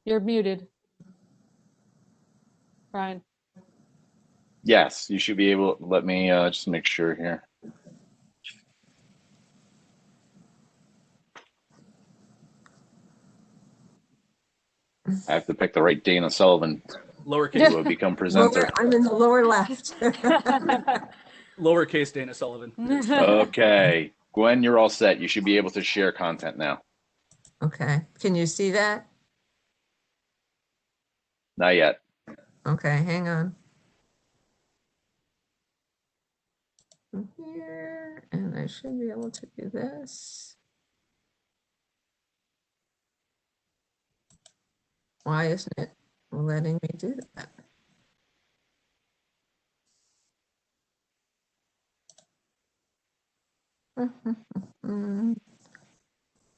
You're muted. Brian. Yes, you should be able to let me just make sure here. I have to pick the right Dana Sullivan Lowercase. to become presenter. I'm in the lower left. Lowercase Dana Sullivan. Okay, Gwen, you're all set. You should be able to share content now. Okay, can you see that? Not yet. Okay, hang on. From here, and I should be able to do this. Why isn't it letting me do that?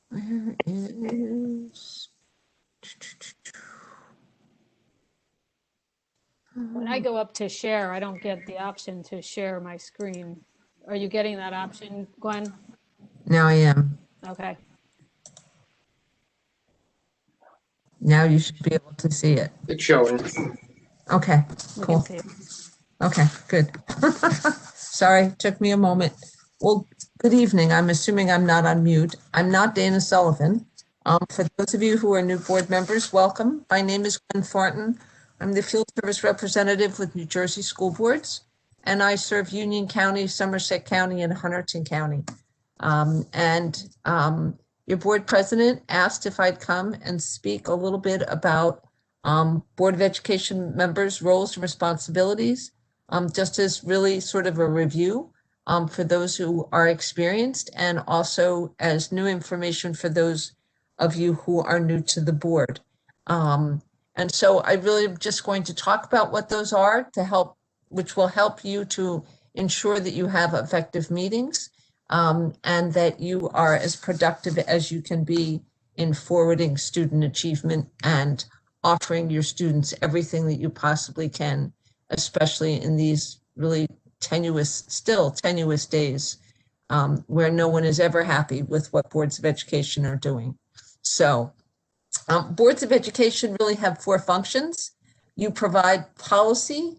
Where is? When I go up to share, I don't get the option to share my screen. Are you getting that option, Gwen? Now I am. Okay. Now you should be able to see it. It's showing. Okay, We cool. can see it. Okay, good. Sorry, took me a moment. Well, good evening. I'm assuming I'm not on mute. I'm not Dana Sullivan. For those of you who are new board members, welcome. My name is Gwen Thornton. I'm the field service representative with New Jersey School Boards, and I serve Union County, Somerset County, and Hunterdon County. Your board president asked if I'd come and speak a little bit about Board of Education members' roles and responsibilities, just as really sort of a review for those who are experienced, and also as new information for those of you who are new to the board. And so I really am just going to talk about what those are to help, which will help you to ensure that you have effective meetings and that you are as productive as you can be in forwarding student achievement and offering your students everything that you possibly can, especially in these really still tenuous days where no one is ever happy with what boards of education are doing. So boards of education really have 4 functions. You provide policy,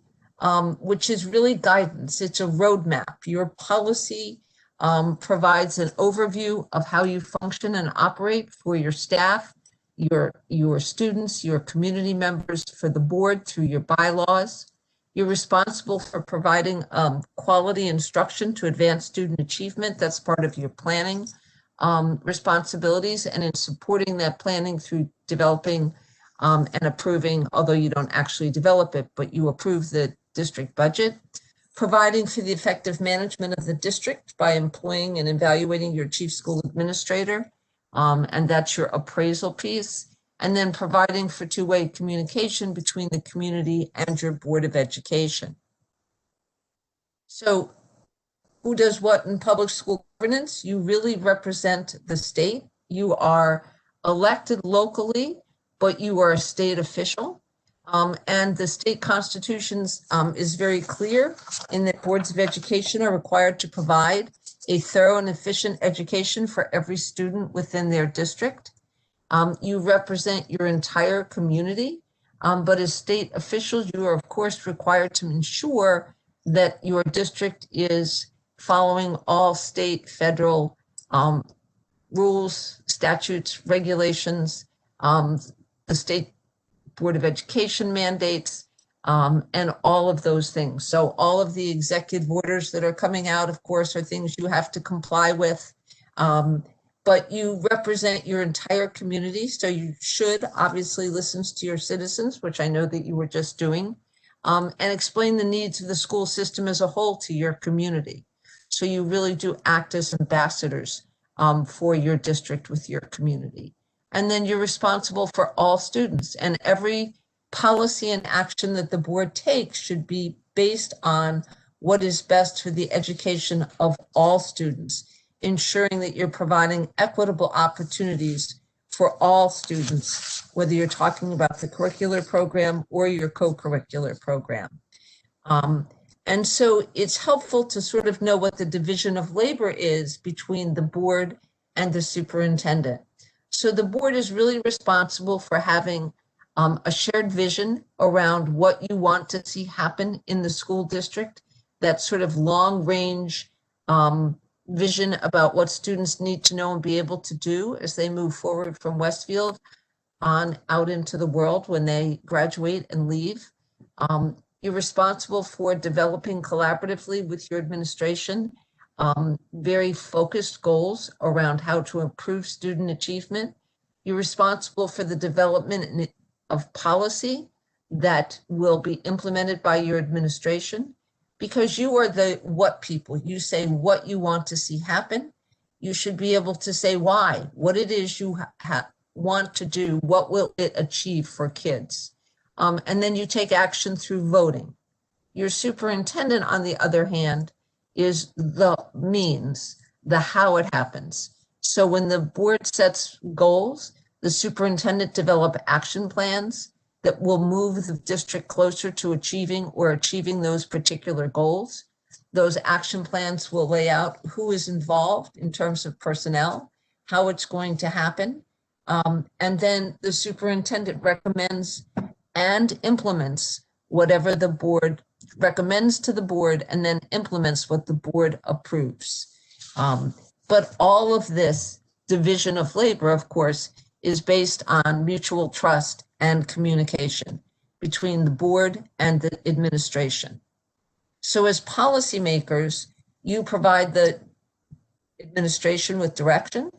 which is really guidance. It's a roadmap. Your policy provides an overview of how you function and operate for your staff, your students, your community members, for the board through your bylaws. You're responsible for providing quality instruction to advance student achievement. That's part of your planning responsibilities, and in supporting that planning through developing and approving, although you don't actually develop it, but you approve the district budget. Providing for the effective management of the district by employing and evaluating your chief school administrator, and that's your appraisal piece. And then providing for two-way communication between the community and your Board of Education. So who does what in public school governance? You really represent the state. You are elected locally, but you are a state official. And the state constitutions is very clear in that boards of education are required to provide a thorough and efficient education for every student within their district. You represent your entire community, but as state officials, you are of course required to ensure that your district is following all state, federal rules, statutes, regulations, the state Board of Education mandates, and all of those things. So all of the executive orders that are coming out, of course, are things you have to comply with. But you represent your entire community, so you should obviously listen to your citizens, which I know that you were just doing, and explain the needs of the school system as a whole to your community. So you really do act as ambassadors for your district with your community. And then you're responsible for all students, and every policy and action that the board takes should be based on what is best for the education of all students, ensuring that you're providing equitable opportunities for all students, whether you're talking about the curricular program or your co-curricular program. And so it's helpful to sort of know what the division of labor is between the board and the superintendent. So the board is really responsible for having a shared vision around what you want to see happen in the school district, that sort of long range vision about what students need to know and be able to do as they move forward from Westfield on out into the world when they graduate and leave. You're responsible for developing collaboratively with your administration very focused goals around how to improve student achievement. You're responsible for the development of policy that will be implemented by your administration, because you are the what people. You say what you want to see happen. You should be able to say why, what it is you want to do, what will it achieve for kids. And then you take action through voting. Your superintendent, on the other hand, is the means, the how it happens. So when the board sets goals, the superintendent develop action plans that will move the district closer to achieving those particular goals. Those action plans will lay out who is involved in terms of personnel, how it's going to happen. And then the superintendent recommends and implements whatever the board recommends to the board, and then implements what the board approves. But all of this division of labor, of course, is based on mutual trust and communication between the board and the administration. So as policymakers, you provide the administration with direction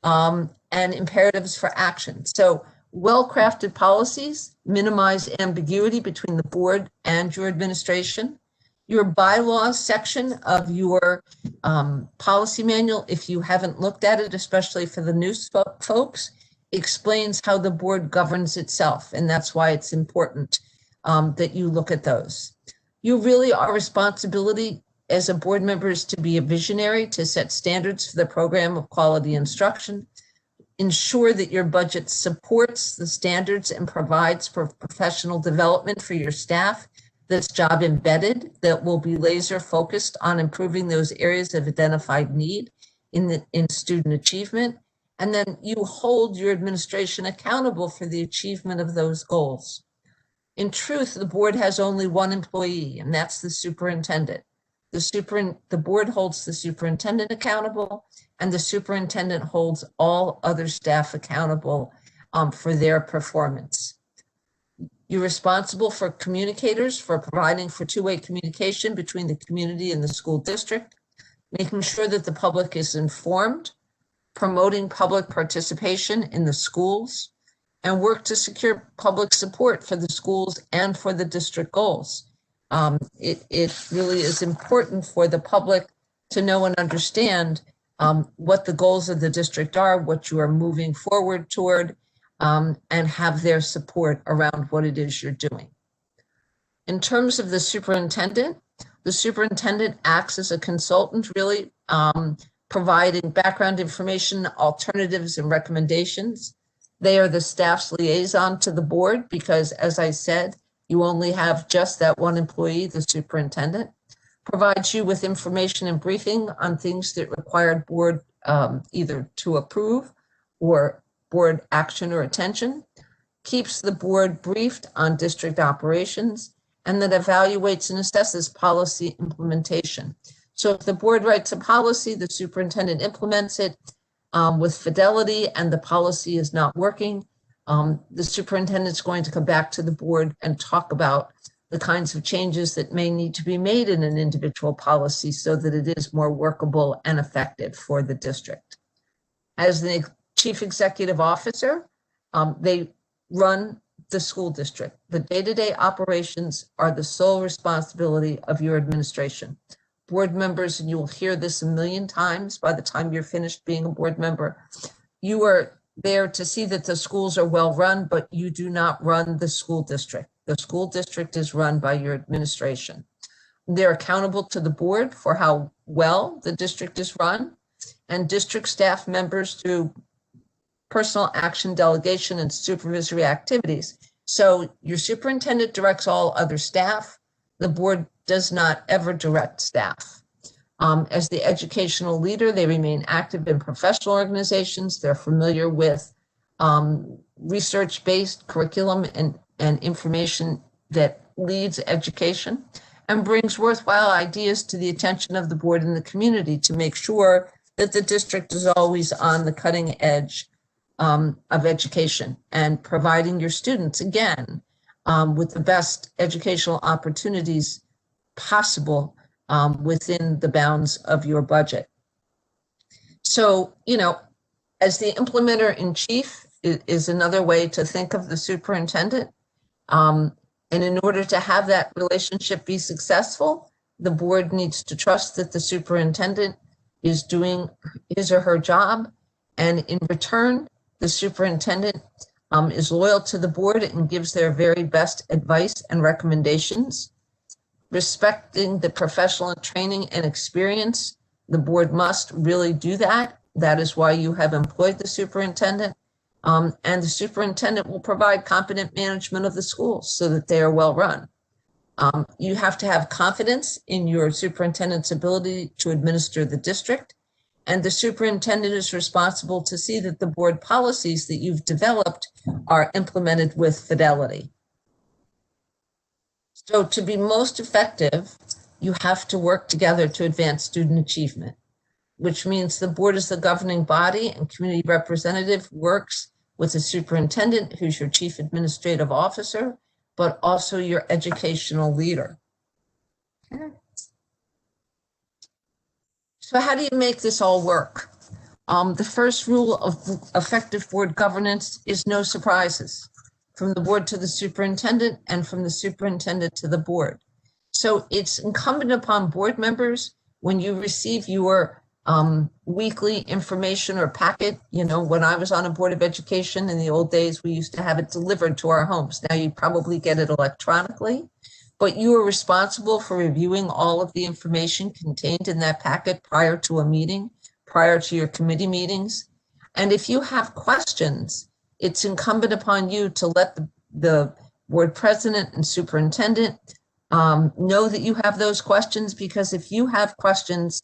and imperatives for action. So well-crafted policies minimize ambiguity between the board and your administration. Your bylaws section of your policy manual, if you haven't looked at it, especially for the new folks, explains how the board governs itself. And that's why it's important that you look at those. You really are responsibility as a board member is to be a visionary, to set standards for the program of quality instruction, ensure that your budget supports the standards and provides for professional development for your staff that's job embedded, that will be laser focused on improving those areas of identified need in student achievement. And then you hold your administration accountable for the achievement of those goals. In truth, the board has only one employee, and that's the superintendent. The board holds the superintendent accountable, and the superintendent holds all other staff accountable for their performance. You're responsible for communicators, for providing for two-way communication between the community and the school district, making sure that the public is informed, promoting public participation in the schools, and work to secure public support for the schools and for the district goals. It really is important for the public to know and understand what the goals of the district are, what you are moving forward toward, and have their support around what it is you're doing. In terms of the superintendent acts as a consultant, really providing background information, alternatives, and recommendations. They are the staff's liaison to the board because, as I said, you only have just that one employee, the superintendent. Provides you with information and briefing on things that required board either to approve or board action or attention, keeps the board briefed on district operations, and then evaluates and assesses policy implementation. So if the board writes a policy, the superintendent implements it with fidelity and the policy is not working, the superintendent is going to come back to the board and talk about the kinds of changes that may need to be made in an individual policy so that it is more workable and effective for the district. As the chief executive officer, they run the school district. The day-to-day operations are the sole responsibility of your administration. Board members, and you will hear this a million times by the time you're finished being a board member, you are there to see that the schools are well run, but you do not run the school district. The school district is run by your administration. They're accountable to the board for how well the district is run, and district staff members do personal action delegation and supervisory activities. So your superintendent directs all other staff. The board does not ever direct staff. As the educational leader, they remain active in professional organizations. They're familiar with research-based curriculum and information that leads education and brings worthwhile ideas to the attention of the board and the community to make sure that the district is always on the cutting edge of education and providing your students, again, with the best educational opportunities possible within the bounds of your budget. So, you know, as the implementer in chief is another way to think of the superintendent. And in order to have that relationship be successful, the board needs to trust that the superintendent is doing his or her job. And in return, the superintendent is loyal to the board and gives their very best advice and recommendations. Respecting the professional training and experience, the board must really do that. That is why you have employed the superintendent. And the superintendent will provide competent management of the schools so that they are well run. You have to have confidence in your superintendent's ability to administer the district. And the superintendent is responsible to see that the board policies that you've developed are implemented with fidelity. So to be most effective, you have to work together to advance student achievement, which means the board is the governing body and community representative works with the superintendent, who's your chief administrative officer, but also your educational leader. Okay. So how do you make this all work? The first rule of effective board governance is no surprises, from the board to the superintendent and from the superintendent to the board. So it's incumbent upon board members, when you receive your weekly information or packet. You know, when I was on a board of education in the old days, we used to have it delivered to our homes. Now you probably get it electronically, but you are responsible for reviewing all of the information contained in that packet prior to a meeting, prior to your committee meetings. And if you have questions, it's incumbent upon you to let the board president and superintendent know that you have those questions, because if you have questions,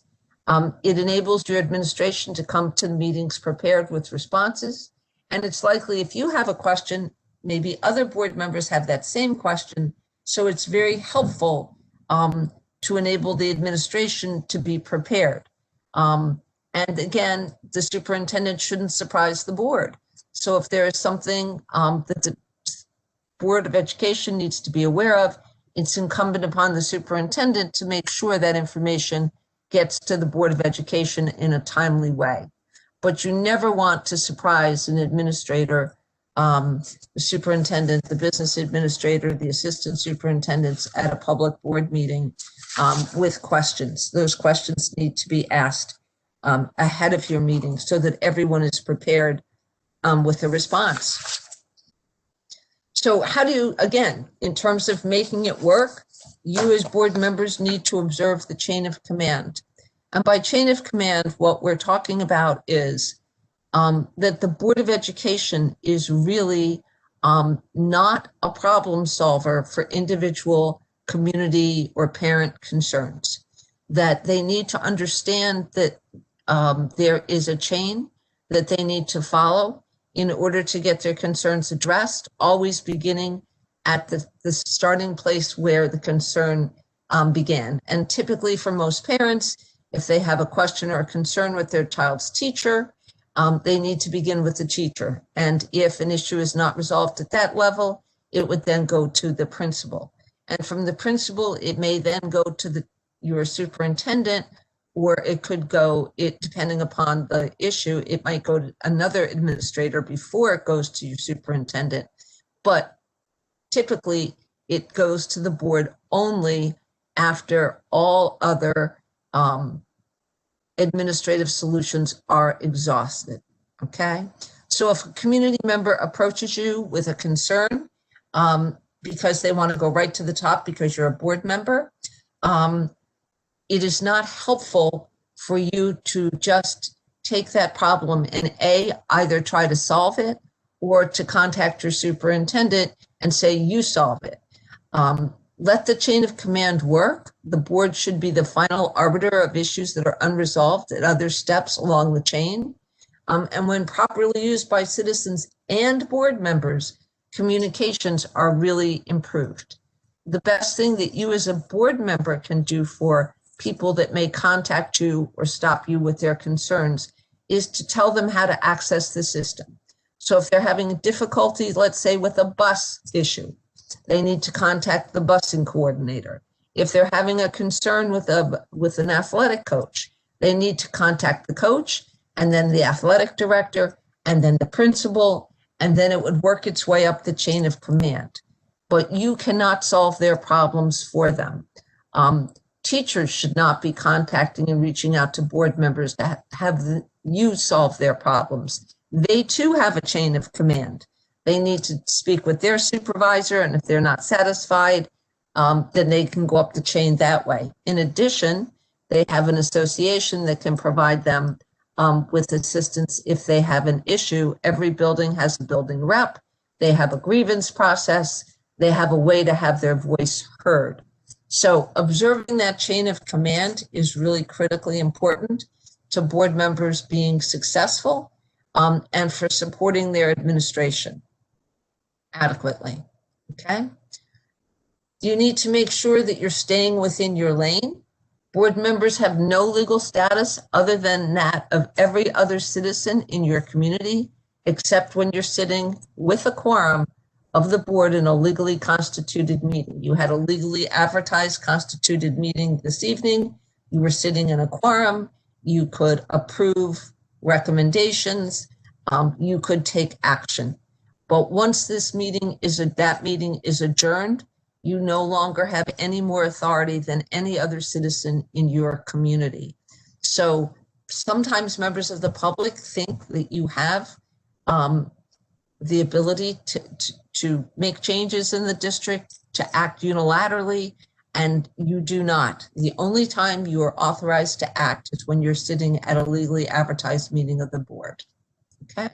it enables your administration to come to the meetings prepared with responses. And it's likely if you have a question, maybe other board members have that same question. So it's very helpful to enable the administration to be prepared. And again, the superintendent shouldn't surprise the board. So if there is something that the Board of Education needs to be aware of, it's incumbent upon the superintendent to make sure that information gets to the Board of Education in a timely way. But you never want to surprise an administrator, the superintendent, the business administrator, the assistant superintendents at a public board meeting with questions. Those questions need to be asked ahead of your meeting so that everyone is prepared with a response. So how do you, again, in terms of making it work, you as board members need to observe the chain of command. And by chain of command, what we're talking about is that the Board of Education is really not a problem solver for individual community or parent concerns, that they need to understand that there is a chain that they need to follow in order to get their concerns addressed, always beginning at the starting place where the concern began. And typically for most parents, if they have a question or a concern with their child's teacher, they need to begin with the teacher. And if an issue is not resolved at that level, it would then go to the principal. And from the principal, it may then go to your superintendent, or it could go, depending upon the issue, it might go to another administrator before it goes to your superintendent. But typically, it goes to the board only after all other administrative solutions are exhausted, okay? So if a community member approaches you with a concern because they want to go right to the top because you're a board member, it is not helpful for you to just take that problem and either try to solve it or to contact your superintendent and say, you solve it. Let the chain of command work. The board should be the final arbiter of issues that are unresolved at other steps along the chain. And when properly used by citizens, and board members, communications are really improved. The best thing that you as a board member can do for people that may contact you or stop you with their concerns is to tell them how to access the system. So if they're having difficulty, let's say with a bus issue, they need to contact the busing coordinator. If they're having a concern with an athletic coach, they need to contact the coach and then the athletic director and then the principal, and then it would work its way up the chain of command. But you cannot solve their problems for them. Teachers should not be contacting and reaching out to board members to have you solve their problems. They too have a chain of command. They need to speak with their supervisor, and if they're not satisfied, then they can go up the chain that way. In addition, they have an association that can provide them with assistance if they have an issue. Every building has a building rep. They have a grievance process. They have a way to have their voice heard. So observing that chain of command is really critically important to board members being successful and for supporting their administration adequately, okay? You need to make sure that you're staying within your lane. Board members have no legal status other than that of every other citizen in your community, except when you're sitting with a quorum of the board in a legally constituted meeting. You had a legally advertised constituted meeting this evening. You were sitting in a quorum. You could approve recommendations. You could take action. But once that meeting is adjourned, you no longer have any more authority than any other citizen in your community. So sometimes members of the public think that you have the ability to make changes in the district, to act unilaterally, and you do not. The only time you are authorized to act is when you're sitting at a legally advertised meeting of the board, okay?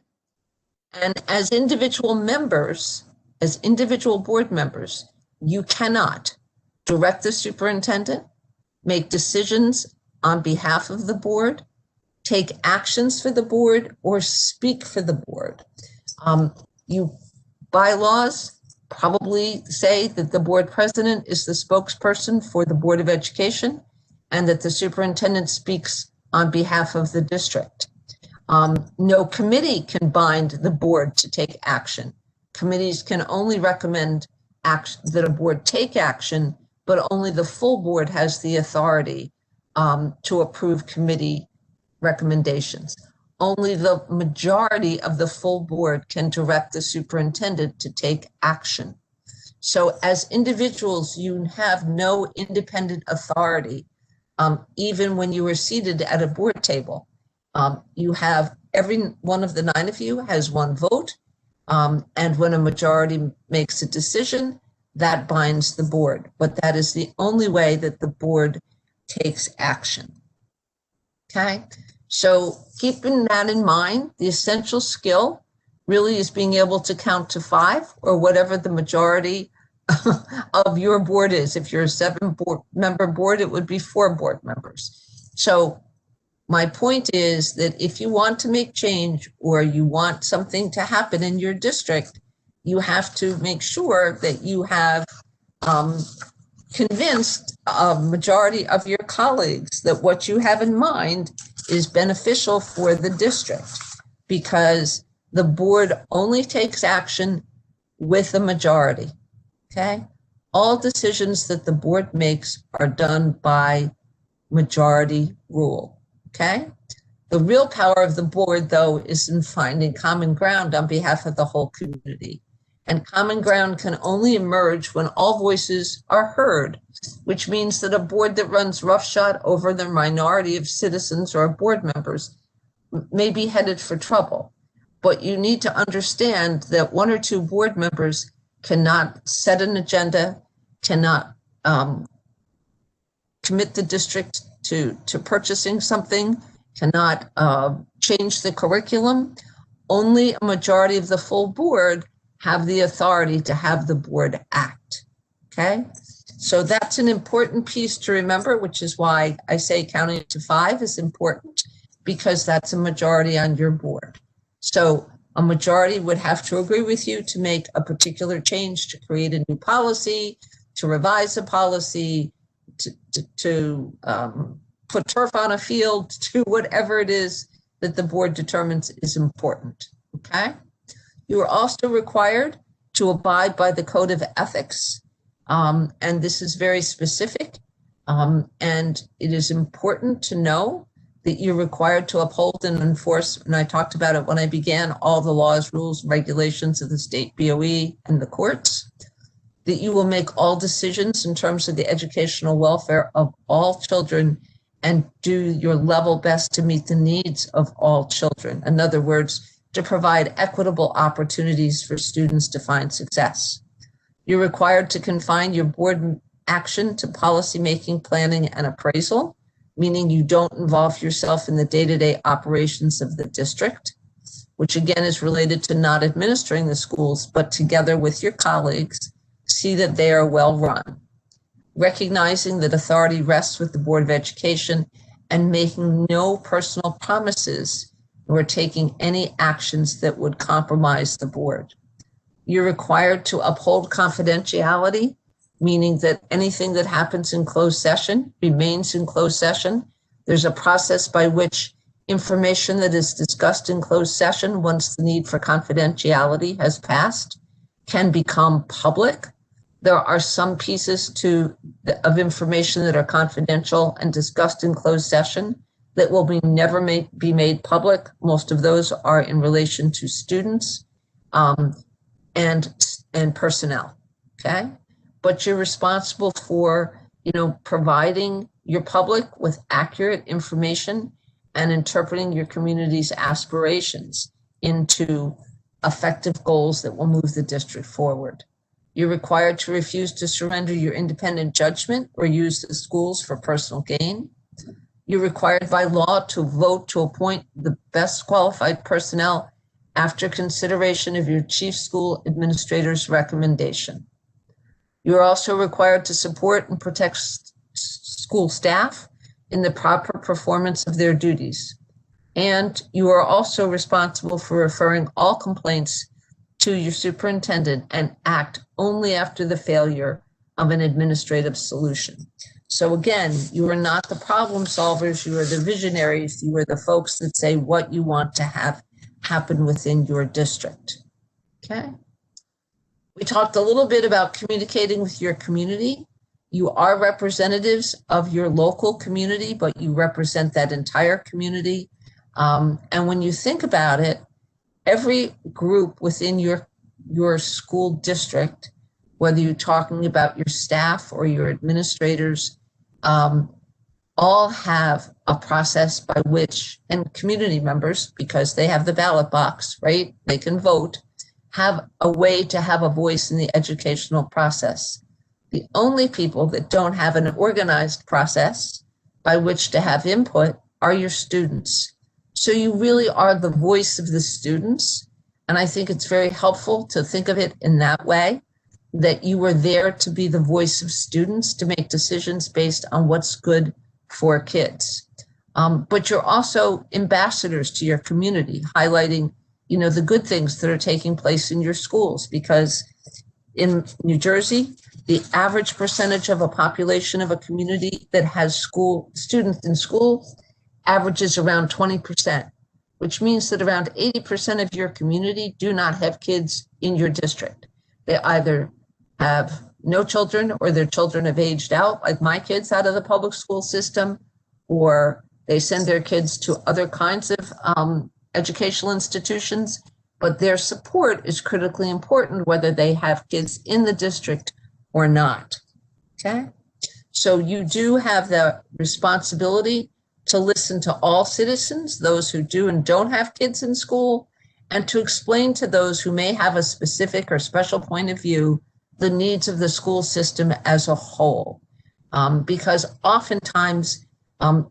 And as individual members, as individual board members, you cannot direct the superintendent, make decisions on behalf of the board, take actions for the board, or speak for the board. Bylaws probably say that the board president is the spokesperson for the Board of Education and that the superintendent speaks on behalf of the district. No committee can bind the board to take action. Committees can only recommend that a board take action, but only the full board has the authority to approve committee recommendations. Only the majority of the full board can direct the superintendent to take action. So as individuals, you have no independent authority, even when you are seated at a board table. You have every one of the 9 of you has one vote, and when a majority makes a decision, that binds the board. But that is the only way that the board takes action. Okay, so keeping that in mind, the essential skill really is being able to count to 5 or whatever the majority of your board is. If you're a 7-member board, it would be 4 board members. So my point is that if you want to make change or you want something to happen in your district, you have to make sure that you have convinced a majority of your colleagues that what you have in mind is beneficial for the district, because the board only takes action with a majority, okay? All decisions that the board makes are done by majority rule, okay? The real power of the board, though, is in finding common ground on behalf of the whole community. And common ground can only emerge when all voices are heard, which means that a board that runs roughshod over the minority of citizens or board members may be headed for trouble. But you need to understand that 1 or 2 board members cannot set an agenda, cannot commit the district to purchasing something, cannot change the curriculum. Only a majority of the full board have the authority to have the board act, okay? So that's an important piece to remember, which is why I say counting to 5 is important, because that's a majority on your board. So A majority would have to agree with you to make a particular change, to create a new policy, to revise a policy, to put turf on a field, to whatever it is that the board determines is important, okay? You are also required to abide by the code of ethics, and this is very specific, and it is important to know that you're required to uphold and enforce, and I talked about it when I began, all the laws, rules, regulations of the state BOE and the courts, that you will make all decisions in terms of the educational welfare of all children and do your level best to meet the needs of all children. In other words, to provide equitable opportunities for students to find success. You're required to confine your board action to policymaking, planning, and appraisal, meaning you don't involve yourself in the day-to-day operations of the district, which again is related to not administering the schools, but together with your colleagues, see that they are well run. Recognizing that authority rests with the Board of Education and making no personal promises nor taking any actions that would compromise the board. You're required to uphold confidentiality, meaning that anything that happens in closed session remains in closed session. There's a process by which information that is discussed in closed session, once the need for confidentiality has passed, can become public. There are some pieces of information that are confidential and discussed in closed session that will never be made public. Most of those are in relation to students and personnel, okay? But you're responsible for, providing your public with accurate information and interpreting your community's aspirations into effective goals that will move the district forward. You're required to refuse to surrender your independent judgment or use the schools for personal gain. You're required by law to vote to appoint the best qualified personnel after consideration of your chief school administrator's recommendation. You are also required to support and protect school staff in the proper performance of their duties. And you are also responsible for referring all complaints to your superintendent and act only after the failure of an administrative solution. So again, you are not the problem solvers, you are the visionaries, you are the folks that say what you want to have happen within your district, okay? We talked a little bit about communicating with your community. You are representatives of your local community, but you represent that entire community. And when you think about it, every group within your school district, whether you're talking about your staff or your administrators, all have a process by which, and community members, because they have the ballot box, right? They can vote, have a way to have a voice in the educational process. The only people that don't have an organized process by which to have input are your students. So you really are the voice of the students. And I think it's very helpful to think of it in that way, that you were there to be the voice of students, to make decisions based on what's good for kids. But you're also ambassadors to your community, highlighting, the good things that are taking place in your schools, because in New Jersey, the average percentage of a population of a community that has students in school averages around 20%, which means that around 80% of your community do not have kids in your district. They either have no children or their children have aged out, like my kids, out of the public school system, or they send their kids to other kinds of educational institutions, but their support is critically important whether they have kids in the district or not, okay? So you do have the responsibility to listen to all citizens, those who do and don't have kids in school, and to explain to those who may have a specific or special point of view the needs of the school system as a whole. Because oftentimes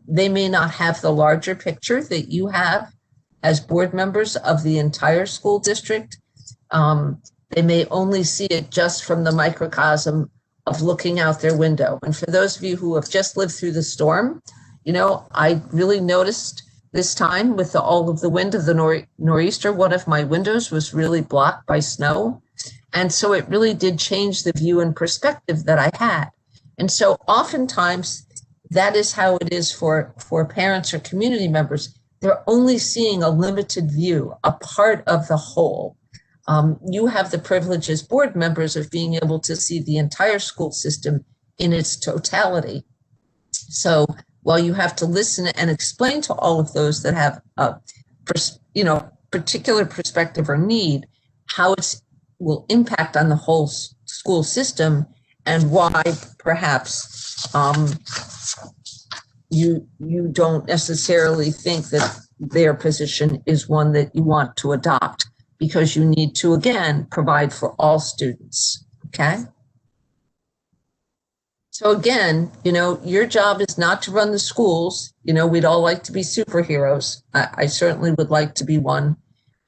they may not have the larger picture that you have as board members of the entire school district. They may only see it just from the microcosm of looking out their window. And for those of you who have just lived through the storm, I really noticed This time, with all of the wind of the nor'easter, one of my windows was really blocked by snow. And so it really did change the view and perspective that I had. And so oftentimes that is how it is for parents or community members. They're only seeing a limited view, a part of the whole. You have the privilege as board members of being able to see the entire school system in its totality. So while you have to listen and explain to all of those that have a particular perspective or need, how it will impact on the whole school system and why perhaps you don't necessarily think that their position is one that you want to adopt, because you need to, again, provide for all students, okay? So again, your job is not to run the schools. We'd all like to be superheroes. I certainly would like to be one.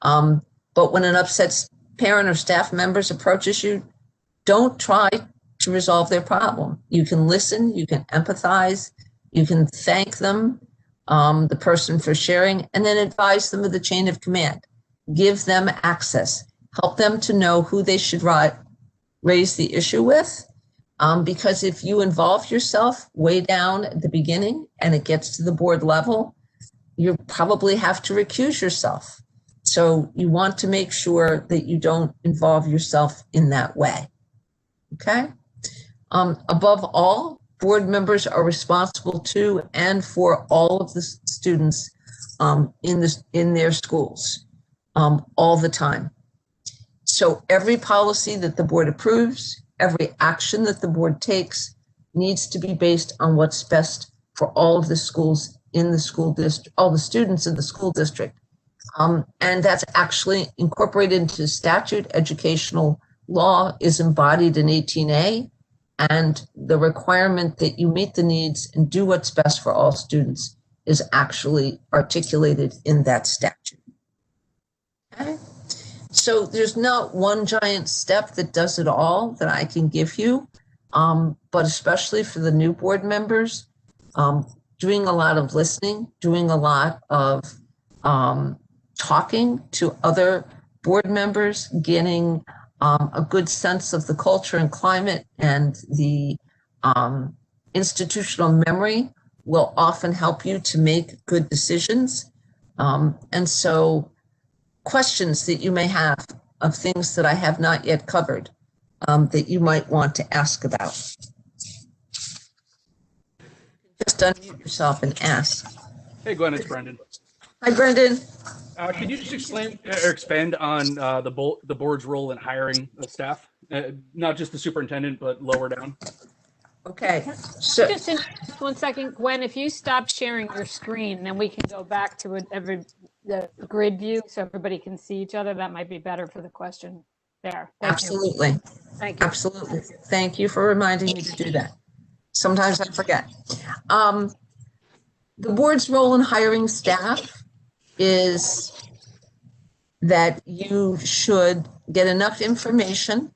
But when an upset parent or staff members approaches you, don't try to resolve their problem. You can listen, you can empathize, you can thank them, the person for sharing, and then advise them of the chain of command. Give them access. Help them to know who they should raise the issue with. Because if you involve yourself way down at the beginning and it gets to the board level, you probably have to recuse yourself. So you want to make sure that you don't involve yourself in that way. Okay? Above all, board members are responsible to and for all of the students in their schools all the time. So every policy that the board approves, every action that the board takes needs to be based on what's best for all of the schools in the school district, all the students in the school district. And that's actually incorporated into statute. Educational law is embodied in 18A, and the requirement that you meet the needs and do what's best for all students is actually articulated in that statute. Okay? So there's not one giant step that does it all that I can give you, but especially for the new board members, doing a lot of listening, doing a lot of talking to other board members, getting a good sense of the culture and climate and the institutional memory will often help you to make good decisions. And so questions that you may have of things that I have not yet covered that you might want to ask about. Just unmute yourself and ask. Hey, Glenn, it's Brendan. Hi, Brendan. Could you just explain or expand on the board's role in hiring the staff, not just the superintendent, but lower down? Okay. So Just 1 second, Gwen, if you stop sharing your screen, then we can go back to the grid view so everybody can see each other. That might be better for the question there. Thank absolutely. You. Thank you. Absolutely. Thank you for reminding me to do that. Sometimes I forget. The board's role in hiring staff is that you should get enough information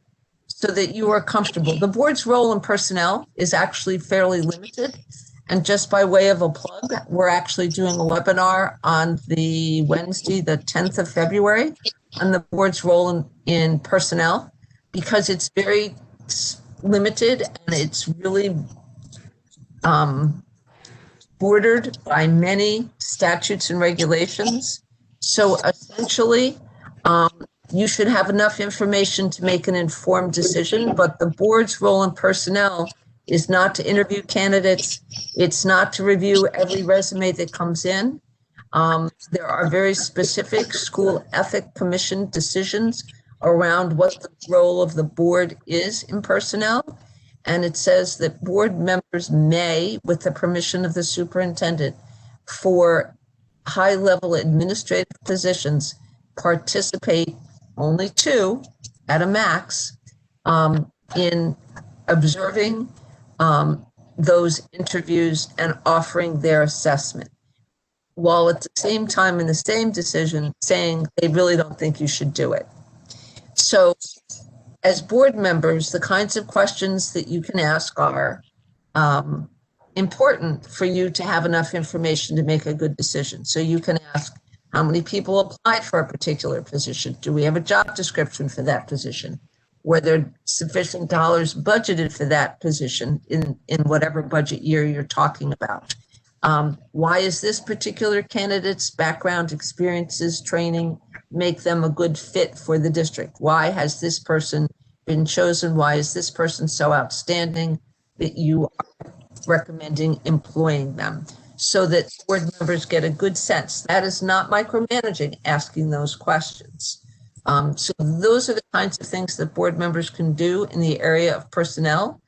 so that you are comfortable. The board's role in personnel is actually fairly limited. And just by way of a plug, we're actually doing a webinar on the Wednesday, the 10th of February, on the board's role in personnel, because it's very limited and it's really bordered by many statutes and regulations. So essentially, you should have enough information to make an informed decision, but the board's role in personnel is not to interview candidates. It's not to review every resume that comes in. There are very specific school ethic commission decisions around what the role of the board is in personnel. And it says that board members may, with the permission of the superintendent, for high-level administrative positions, participate only 2 at a max in observing those interviews and offering their assessment, while at the same time in the same decision saying they really don't think you should do it. So as board members, the kinds of questions that you can ask are, important for you to have enough information to make a good decision. So you can ask, how many people applied for a particular position? Do we have a job description for that position? Were there sufficient dollars budgeted for that position in whatever budget year you're talking about? Why is this particular candidate's background, experiences, training make them a good fit for the district? Why has this person been chosen? Why is this person so outstanding that you are recommending employing them? So that board members get a good sense. That is not micromanaging, asking those questions. So those are the kinds of things that board members can do in the area of personnel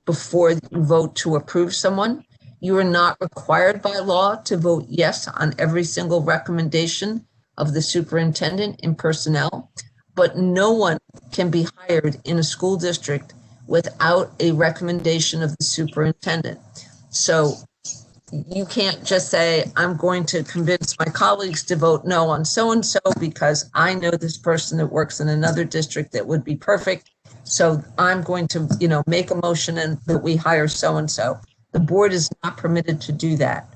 before you vote to approve someone. You are not required by law to vote yes on every single recommendation of the superintendent in personnel, but no one can be hired in a school district without a recommendation of the superintendent. So you can't just say, I'm going to convince my colleagues to vote no on so-and-so because I know this person that works in another district that would be perfect. So I'm going to, make a motion and that we hire so-and-so. The board is not permitted to do that.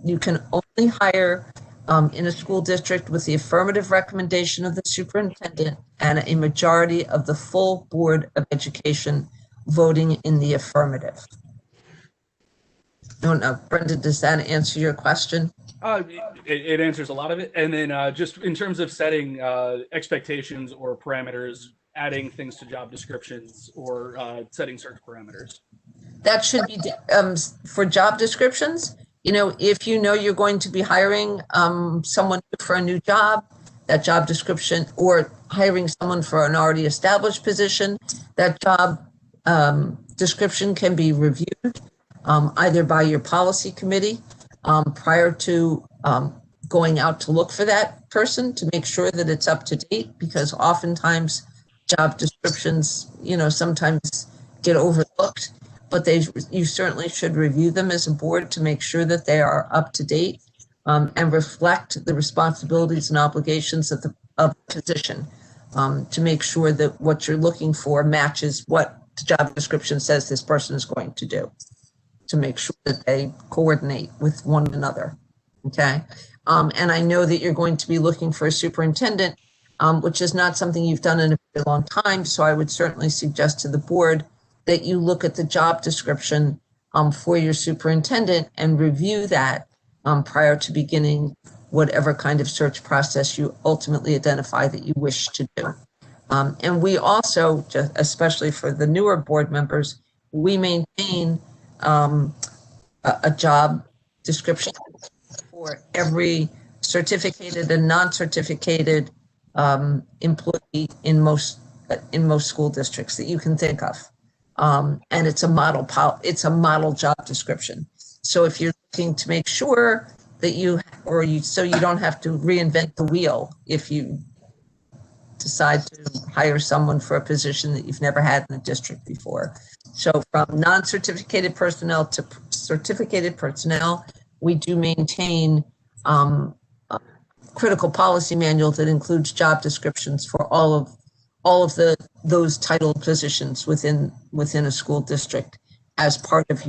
You can only hire in a school district with the affirmative recommendation of the superintendent and a majority of the full Board of Education voting in the affirmative. I don't know, Brenda, does that answer your question? It answers a lot of it. And then just in terms of setting expectations or parameters, adding things to job descriptions or setting search parameters. That should be for job descriptions. If you know you're going to be hiring someone for a new job, that job description, or hiring someone for an already established position, that job description can be reviewed either by your policy committee prior to going out to look for that person to make sure that it's up to date, because oftentimes job descriptions, sometimes get overlooked, but you certainly should review them as a board to make sure that they are up to date and reflect the responsibilities and obligations of the position, to make sure that what you're looking for matches what the job description says this person is going to do, to make sure that they coordinate with one another. Okay. And I know that you're going to be looking for a superintendent, which is not something you've done in a very long time. So I would certainly suggest to the board that you look at the job description for your superintendent and review that prior to beginning whatever kind of search process you ultimately identify that you wish to do. And we also, especially for the newer board members, we maintain a job description for every certificated and non-certificated employee in most school districts that you can think of. And it's a model job description. So if you're looking to make sure that so you don't have to reinvent the wheel if you decide to hire someone for a position that you've never had in the district before. So from non-certificated personnel to certificated personnel, we do maintain a critical policy manual that includes job descriptions for all of those titled positions within a school district as part of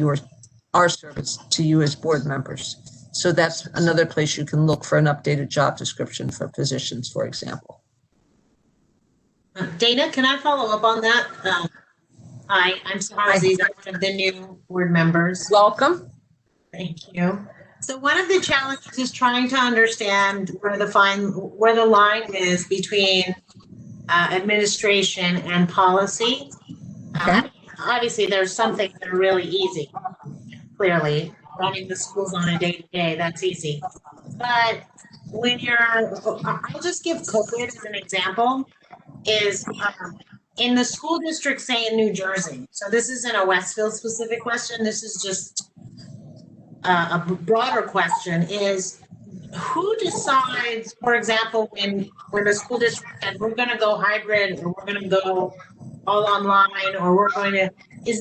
our service to you as board members. So that's another place you can look for an updated job description for positions, for example. Dana, can I follow up on that? Hi, I'm Suhana Aziz. I'm one of the new board members. Welcome. Thank you. So one of the challenges is trying to understand where the line is between administration and policy. Okay. Obviously, there's some things that are really easy. Clearly, running the schools on a day-to-day, that's easy. But when I'll just give COVID as an example, is in the school district, say in New Jersey. So this isn't a Westfield specific question. This is just a broader question, is who decides, for example, when the school district said we're going to go hybrid or we're going to go all online or we're going to, is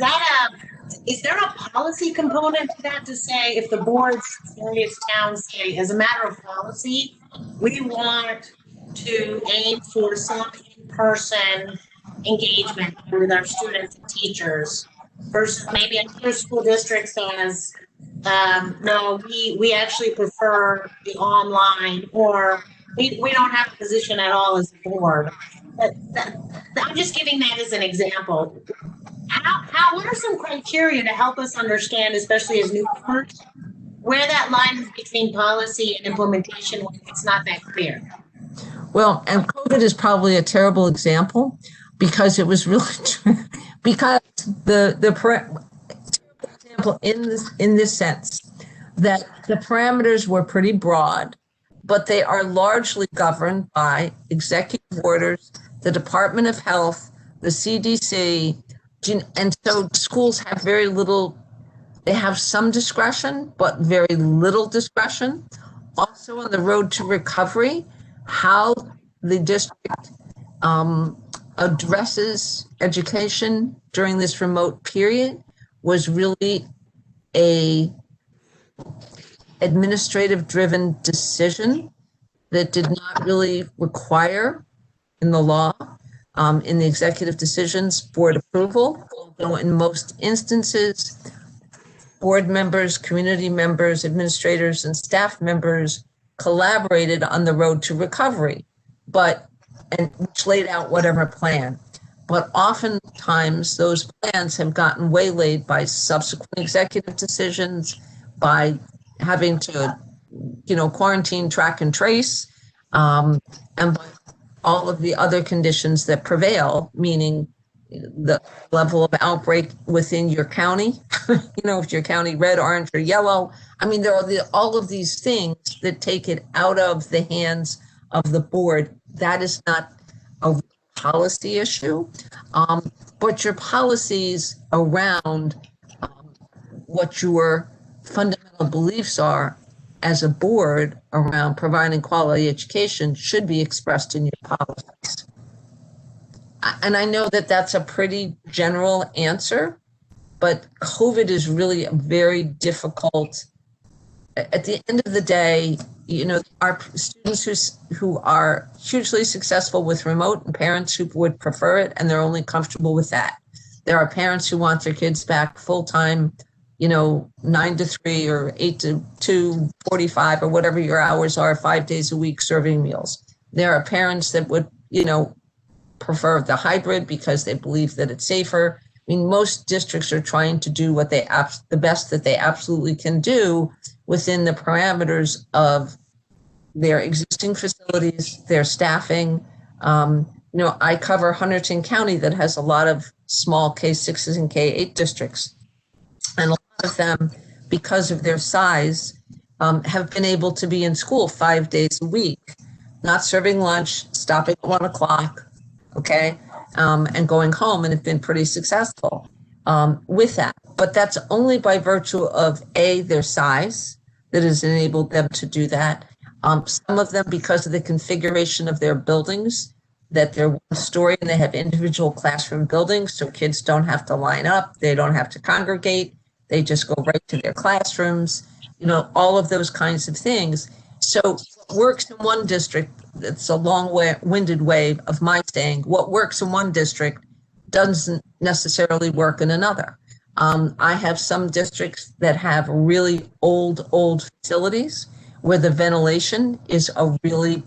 there a policy component to that, to say if the boards, various towns say as a matter of policy, we want to aim for some in-person engagement with our students and teachers, versus maybe another school district says, no, we actually prefer the online, or we don't have a position at all as a board. I'm just giving that as an example. What are some criteria to help us understand, especially as newcomers, where that line is between policy and implementation when it's not that clear? Well, and COVID is probably a terrible example because it was really because the example in this sense that the parameters were pretty broad, but they are largely governed by executive orders, the Department of Health, the CDC, and so schools have very little. They have some discretion, but very little discretion. Also, on the road to recovery, how the district addresses education during this remote period was really a administrative driven decision that did not really require in the law, in the executive decisions, board approval, although in most instances, board members, community members, administrators, and staff members collaborated on the road to recovery, and which laid out whatever plan. But oftentimes those plans have gotten waylaid by subsequent executive decisions, by having to, quarantine, track and trace, and by all of the other conditions that prevail, meaning the level of outbreak within your county, if your county red, orange, or yellow. I mean, there are all of these things that take it out of the hands of the board. That is not a policy issue, but your policies around what your fundamental beliefs are as a board around providing quality education should be expressed in your policies. And I know that that's a pretty general answer, but COVID is really a very difficult. At the end of the day, our students who are hugely successful with remote, and parents who would prefer it, and they're only comfortable with that. There are parents who want their kids back full time, 9 to 3 or 8 to 2:45 or whatever your hours are, 5 days a week serving meals. There are parents that would, prefer the hybrid because they believe that it's safer. I mean, most districts are trying to do what the best that they absolutely can do within the parameters of their existing facilities, their staffing. I cover Hunterdon County that has a lot of small K6s and K8 districts. And a lot of them, because of their size, have been able to be in school 5 days a week, not serving lunch, stopping at 1 o'clock, okay, and going home, and have been pretty successful with that. But that's only by virtue of their size that has enabled them to do that. Some of them because of the configuration of their buildings, that they're one story and they have individual classroom buildings, so kids don't have to line up, they don't have to congregate, they just go right to their classrooms, all of those kinds of things. So what works in one district, it's a long-winded way of my saying, what works in one district doesn't necessarily work in another. I have some districts that have really old facilities where the ventilation is a really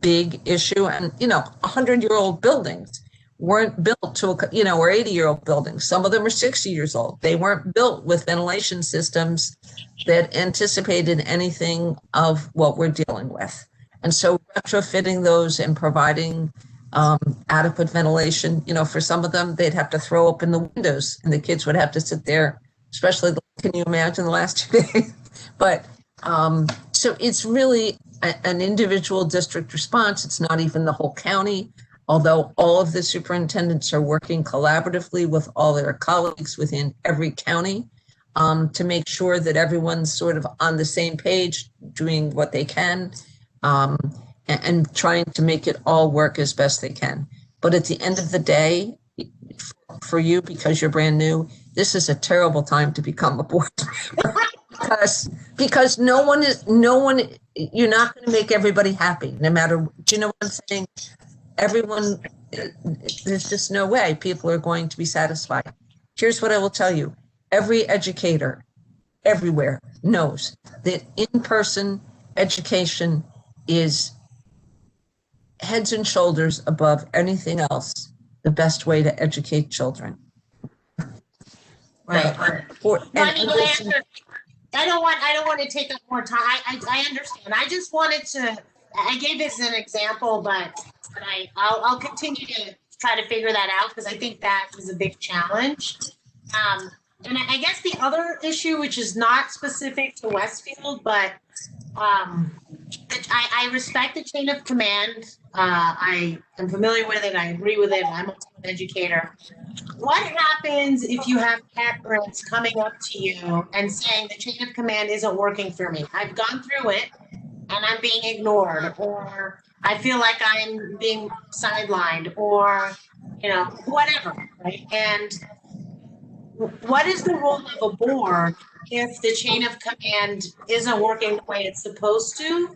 big issue. And, 100-year-old buildings weren't built to, or 80-year-old buildings. Some of them are 60 years old. They weren't built with ventilation systems that anticipated anything of what we're dealing with. And so retrofitting those and providing adequate ventilation, for some of them, they'd have to throw open the windows and the kids would have to sit there, especially, can you imagine the last 2 days? But so it's really an individual district response. It's not even the whole county, although all of the superintendents are working collaboratively with all their colleagues within every county to make sure that everyone's sort of on the same page, doing what they can, and trying to make it all work as best they can. But at the end of the day, for you, because you're brand new, this is a terrible time to become a board member because no one, you're not going to make everybody happy, no matter, do you know what I'm saying? Everyone, there's just no way people are going to be satisfied. here's what I will tell you. Every educator everywhere knows that in-person education is heads and shoulders above anything else, the best way to educate children. Right. For, No, I and mean, listen, I don't want to take up more time. I understand. I just wanted to, I gave this as an example, but I'll continue to try to figure that out because I think that is a big challenge. And I guess the other issue, which is not specific to Westfield, but I respect the chain of command. I am familiar with it. I agree with it. I'm also an educator. What happens if you have parents coming up to you and saying the chain of command isn't working for me? I've gone through it and I'm being ignored, or I feel like I'm being sidelined, or, you know, whatever, right? And what is the role of a board if the chain of command isn't working the way it's supposed to?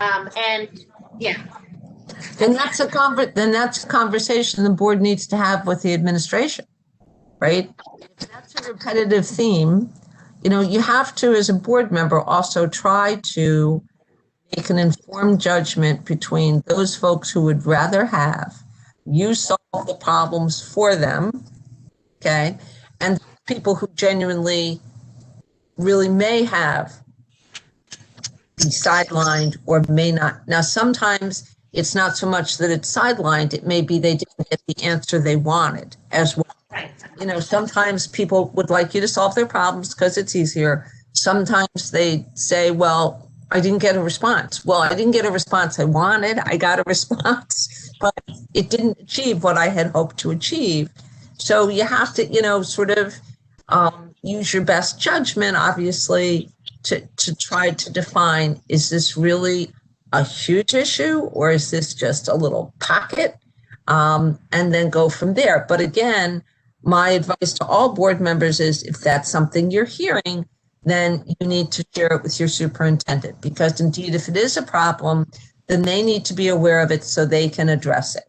And yeah. then that's a conversation the board needs to have with the administration, right? If that's a repetitive theme, you know, you have to, as a board member, also try to make an informed judgment between those folks who would rather have you solve the problems for them, okay, and people who genuinely really may have be sidelined or may not. Now, sometimes it's not so much that it's sidelined, it may be they didn't get the answer they wanted as well. Right. You know, sometimes people would like you to solve their problems because it's easier. Sometimes they say, well, I didn't get a response. Well, I didn't get a response I wanted. I got a response, but it didn't achieve what I had hoped to achieve. So you have to, you know, sort of use your best judgment, obviously, to try to define, is this really a huge issue or is this just a little pocket? And then go from there. But again, my advice to all board members is if that's something you're hearing, then you need to share it with your superintendent, because indeed, if it is a problem, then they need to be aware of it so they can address it.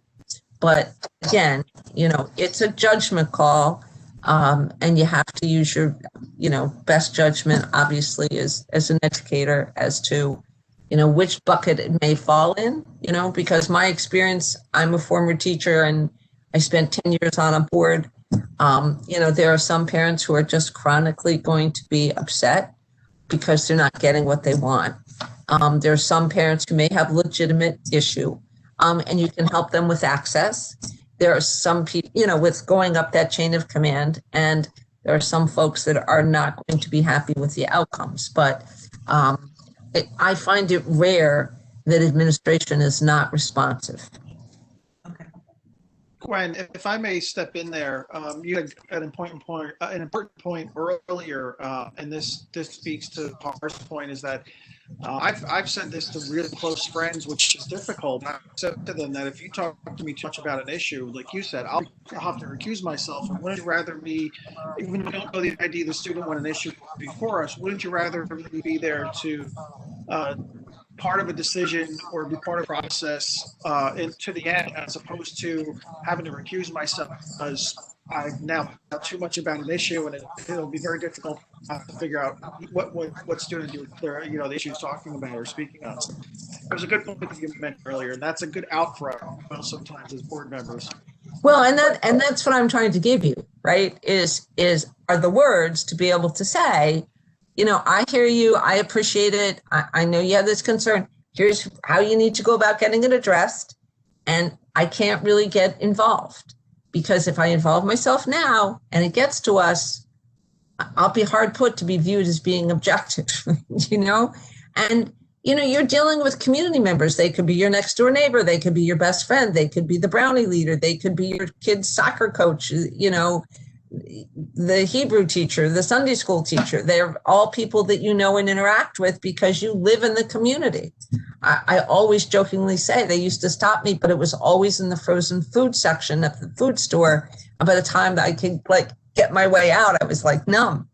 But again, you know, it's a judgment call, and you have to use your, you know, best judgment, obviously, as an educator as to, you know, which bucket it may fall in, you know, because my experience, I'm a former teacher and I spent 10 years on a board. You know, there are some parents who are just chronically going to be upset because they're not getting what they want. There are some parents who may have legitimate issue, and you can help them with access. There are some people, you know, with going up that chain of command, and there are some folks that are not going to be happy with the outcomes. But I find it rare that administration is not responsive. Gwen, if I may step in there, you had an important point earlier, and this speaks to Par's point, is that I've sent this to really close friends, which is difficult. I've said to them that if you talk to me too much about an issue, like you said, I'll have to recuse myself. And wouldn't you rather me, even if you don't know the ID of the student when an issue before us, wouldn't you rather me be there to part of a decision or be part of the process to the end, as opposed to having to recuse myself because I now know too much about an issue, and it'll be very difficult to figure out what student the issue is talking about or speaking on. So it was a good point that you mentioned earlier, and that's a good out for us sometimes as board members. Well, and that's what I'm trying to give you, right? Are the words to be able to say, you know, I hear you, I appreciate it, I know you have this concern. Here's how you need to go about getting it addressed, and I can't really get involved. Because if I involve myself now and it gets to us, I'll be hard put to be viewed as being objective, you know? And, you know, you're dealing with community members. They could be your next door neighbor. They could be your best friend. They could be the brownie leader. They could be your kid's soccer coach, you know, the Hebrew teacher, the Sunday school teacher. They're all people that you know and interact with because you live in the community. I always jokingly say they used to stop me, but it was always in the frozen food section at the food store. And by the time that I could like get my way out, I was like numb.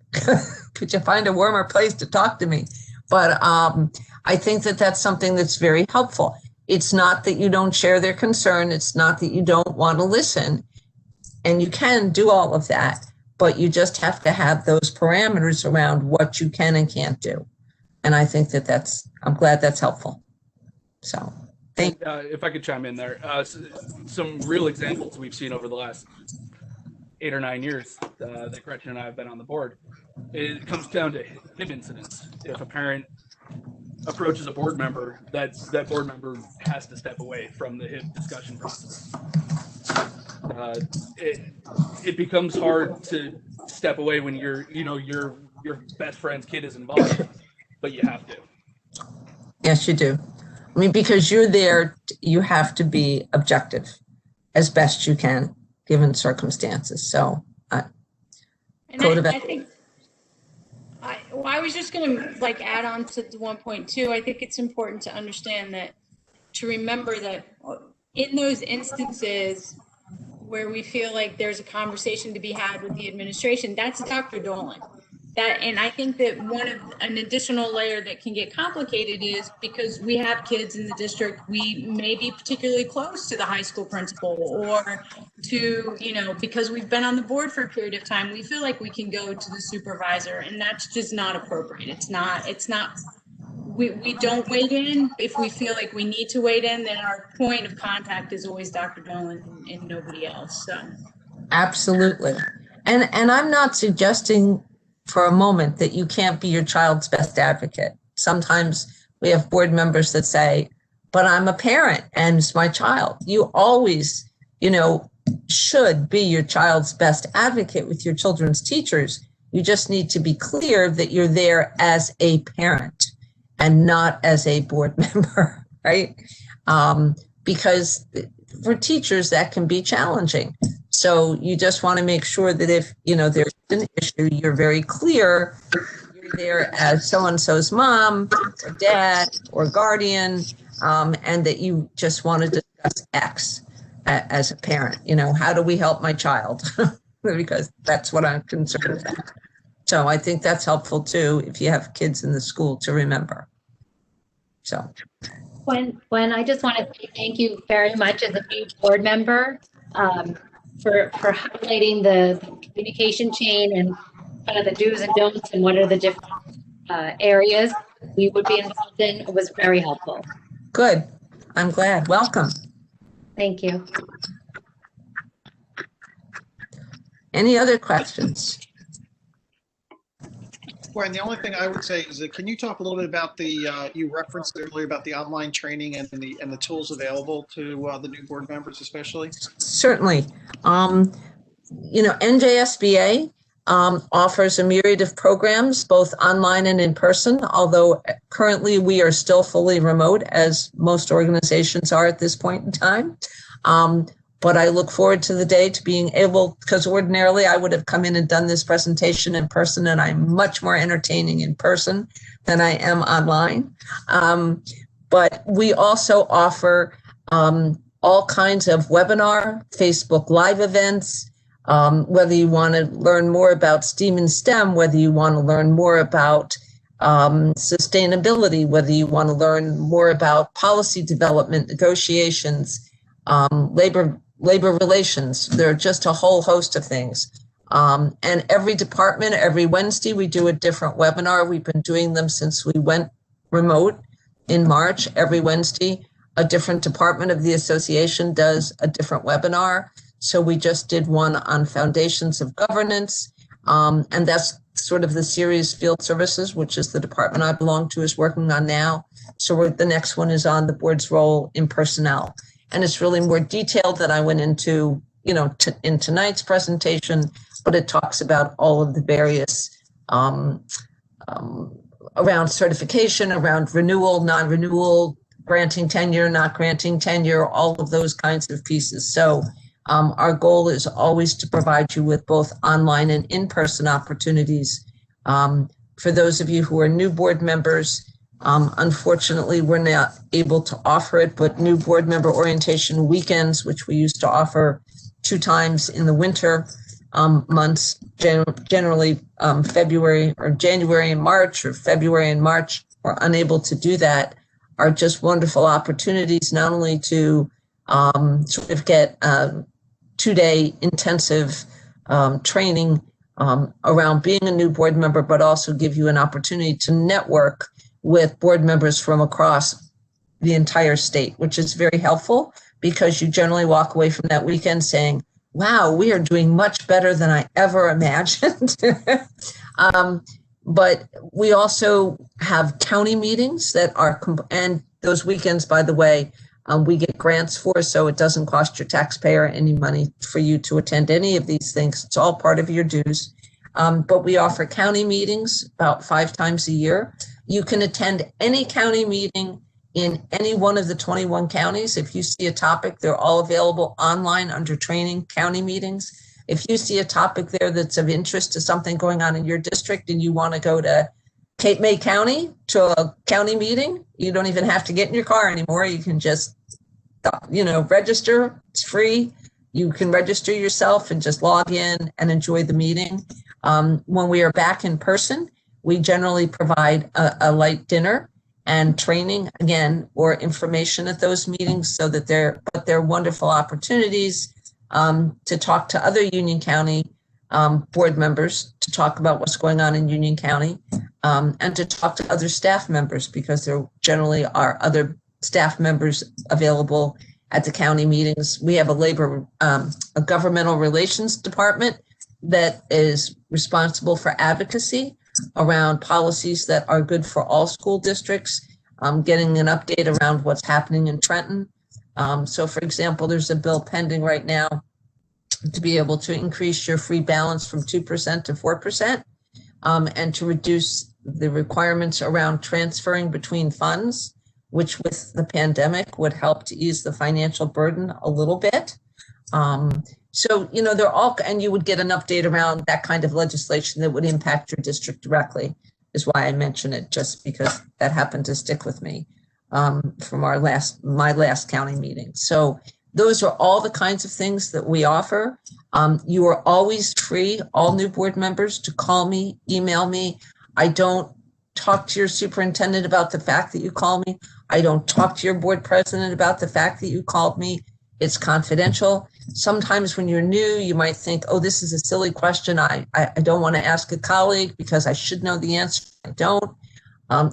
Could you find a warmer place to talk to me? But I think that that's something that's very helpful. It's not that you don't share their concern. It's not that you don't want to listen. And you can do all of that. but you just have to have those parameters around what you can and can't do. And I think I'm glad that's helpful. So thank you. If I could chime in there, some real examples we've seen over the last 8 or 9 years that Gretchen and I have been on the board. It comes down to HIB incidents. If a parent approaches a board member, that board member has to step away from the HIB discussion process. It becomes hard to step away when your best friend's kid is involved, but you have to. Yes, you do. I mean, because you're there, you have to be objective as best you can, given circumstances. So, And I think I was just going to add on to the 1.2. I think it's important to understand to remember that in those instances where we feel like there's a conversation to be had with the administration, that's Dr. Dolan. And I think that an additional layer that can get complicated is because we have kids in the district, we may be particularly close to the high school principal or to, because we've been on the board for a period of time, we feel like we can go to the supervisor, and that's just not appropriate. It's not, we don't wade in. If we feel like we need to wade in, then our point of contact is always Dr. Dolan and nobody else. So. Absolutely. And I'm not suggesting for a moment that you can't be your child's best advocate. Sometimes we have board members that say, but I'm a parent and it's my child. You always, should be your child's best advocate with your children's teachers. You just need to be clear that you're there as a parent and not as a board member, right? Because for teachers, that can be challenging. So you just want to make sure that if, there's an issue, you're very clear, you're there as so-and-so's mom or dad or guardian, and that you just want to discuss X as a parent. How do we help my child? Because that's what I'm concerned about. So I think that's helpful too, if you have kids in the school, to remember. So. Gwen, I just want to say thank you very much as a new board member for highlighting the communication chain and kind of the do's and don'ts and what are the different areas we would be involved in. It was very helpful. Good. I'm glad. Welcome. Thank you. Any other questions? Gwen, the only thing I would say is that can you talk a little bit about you referenced earlier about the online training and the tools available to the new board members, especially? Certainly. NJSBA offers a myriad of programs, both online and in person, although currently we are still fully remote, as most organizations are at this point in time. But I look forward to the day to being able, because ordinarily I would have come in and done this presentation in person, and I'm much more entertaining in person than I am online. But we also offer all kinds of webinar, Facebook Live events, whether you want to learn more about STEAM and STEM, whether you want to learn more about sustainability, whether you want to learn more about policy development, negotiations, labor relations. There are just a whole host of things. And every department, every Wednesday, we do a different webinar. We've been doing them since we went remote in March. Every Wednesday, a different department of the association does a different webinar. So we just did one on foundations of governance. And that's sort of the series Field Services, which is the department I belong to, is working on now. So the next one is on the board's role in personnel. And it's really more detailed than I went into, in tonight's presentation, but it talks about all of the various around certification, around renewal, non-renewal, granting tenure, not granting tenure, all of those kinds of pieces. So our goal is always to provide you with both online and in-person opportunities. For those of you who are new board members, unfortunately, we're not able to offer it, but new board member orientation weekends, which we used to offer 2 times in the winter months, generally February or January and March, or February and March, we're unable to do that, are just wonderful opportunities, not only to sort of get 2-day intensive training around being a new board member, but also give you an opportunity to network with board members from across the entire state, which is very helpful because you generally walk away from that weekend saying, wow, we are doing much better than I ever imagined. But we also have county meetings that are, and those weekends, by the way, we get grants for, so it doesn't cost your taxpayer any money for you to attend any of these things. It's all part of your dues. But we offer county meetings about 5 times a year. You can attend any county meeting in any one of the 21 counties. If you see a topic, they're all available online under training county meetings. If you see a topic there that's of interest to something going on in your district and you want to go to Cape May County to a county meeting, you don't even have to get in your car anymore. You can just, register. It's free. You can register yourself and just log in and enjoy the meeting. When we are back in person, we generally provide a light dinner and training again or information at those meetings so that they're wonderful opportunities to talk to other Union County board members, to talk about what's going on in Union County, and to talk to other staff members because there generally are other staff members available at the county meetings. We have a governmental relations department that is responsible for advocacy around policies that are good for all school districts, getting an update around what's happening in Trenton. So for example, there's a bill pending right now to be able to increase your free balance from 2% to 4%, and to reduce the requirements around transferring between funds, which with the pandemic would help to ease the financial burden a little bit. So, they're all, and you would get an update around that kind of legislation that would impact your district directly, is why I mention it, just because that happened to stick with me from my last county meeting. So those are all the kinds of things that we offer. You are always free, all new board members, to call me, email me. I don't talk to your superintendent about the fact that you call me. I don't talk to your board president about the fact that you called me. It's confidential. Sometimes when you're new, you might think, oh, this is a silly question. I don't want to ask a colleague because I should know the answer. I don't.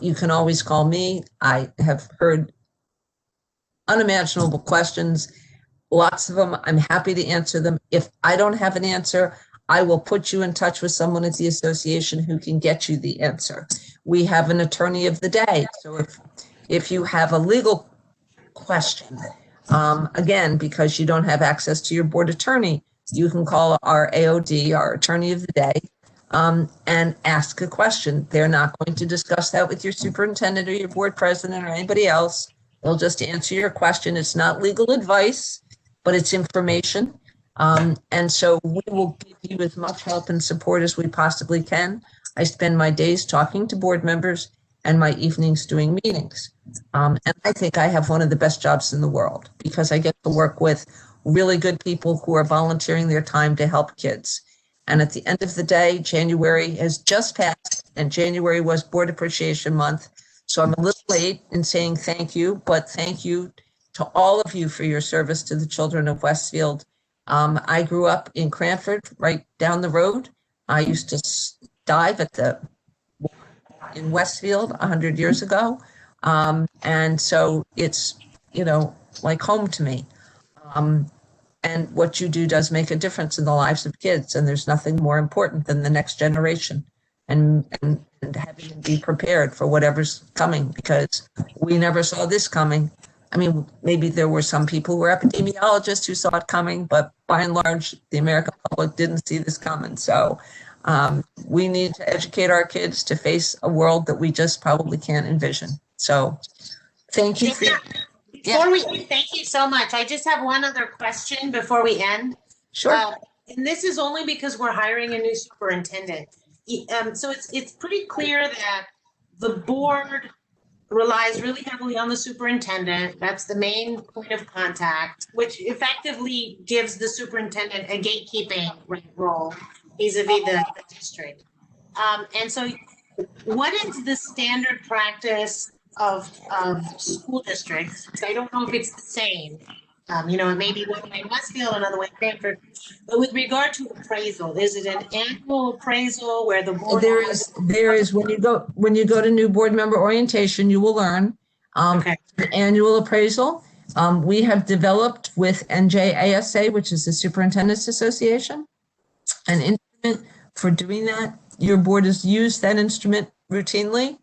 You can always call me. I have heard unimaginable questions, lots of them. I'm happy to answer them. If I don't have an answer, I will put you in touch with someone at the association who can get you the answer. We have an attorney of the day. So if you have a legal question, again, because you don't have access to your board attorney, you can call our AOD, our attorney of the day, and ask a question. They're not going to discuss that with your superintendent or your board president or anybody else. They'll just answer your question. It's not legal advice, but it's information. And so we will give you as much help and support as we possibly can. I spend my days talking to board members and my evenings doing meetings. And I think I have one of the best jobs in the world because I get to work with really good people who are volunteering their time to help kids. And at the end of the day, January has just passed, and January was Board Appreciation Month. So I'm a little late in saying thank you, but thank you to all of you for your service to the children of Westfield. I grew up in Cranford, right down the road. I used to dive in Westfield 100 years ago. And so it's, like home to me. And what you do does make a difference in the lives of kids. And there's nothing more important than the next generation and having them be prepared for whatever's coming, because we never saw this coming. I mean, maybe there were some people who were epidemiologists who saw it coming, but by and large, the American public didn't see this coming. So we need to educate our kids to face a world that we just probably can't envision. So thank you. Thank you so much. I just have one other question before we end. Sure. And this is only because we're hiring a new superintendent. So it's pretty clear that the board relies really heavily on the superintendent. That's the main point of contact, which effectively gives the superintendent a gatekeeping role vis-a-vis the district. And so what is the standard practice of school districts? I don't know if it's the same, It may be one way in Westfield, another way in Cranford. But with regard to appraisal, is it an annual appraisal where the board? There is when you go to new board member orientation, you will learn Okay. an annual appraisal. We have developed with NJASA, which is the Superintendent's Association, an instrument for doing that. Your board has used that instrument routinely.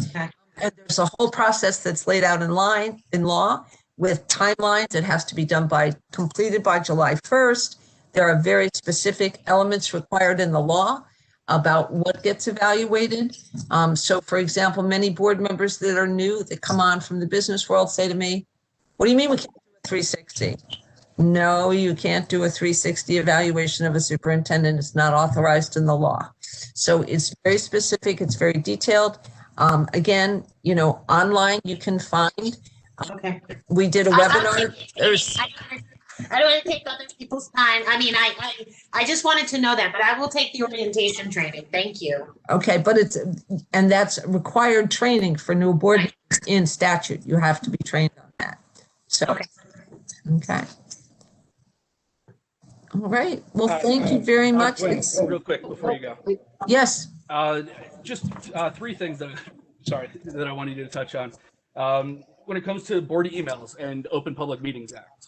Okay. And there's a whole process that's laid out in law with timelines. It has to be done completed by July 1st. There are very specific elements required in the law about what gets evaluated. So for example, many board members that are new, that come on from the business world say to me, what do you mean we can't do a 360? No, you can't do a 360 evaluation of a superintendent. It's not authorized in the law. So it's very specific. It's very detailed. Again, online you can find. Okay. We did a webinar. I don't want to take other people's time. I mean, I just wanted to know that, but I will take the orientation training. Thank you. Okay, but that's required training for new board members in statute. You have to be trained on that. So, okay. All right. Well, thank you very much. Wait, real quick before you go. Yes. Just three things that I wanted you to touch on. When it comes to board emails and Open Public Meetings Act.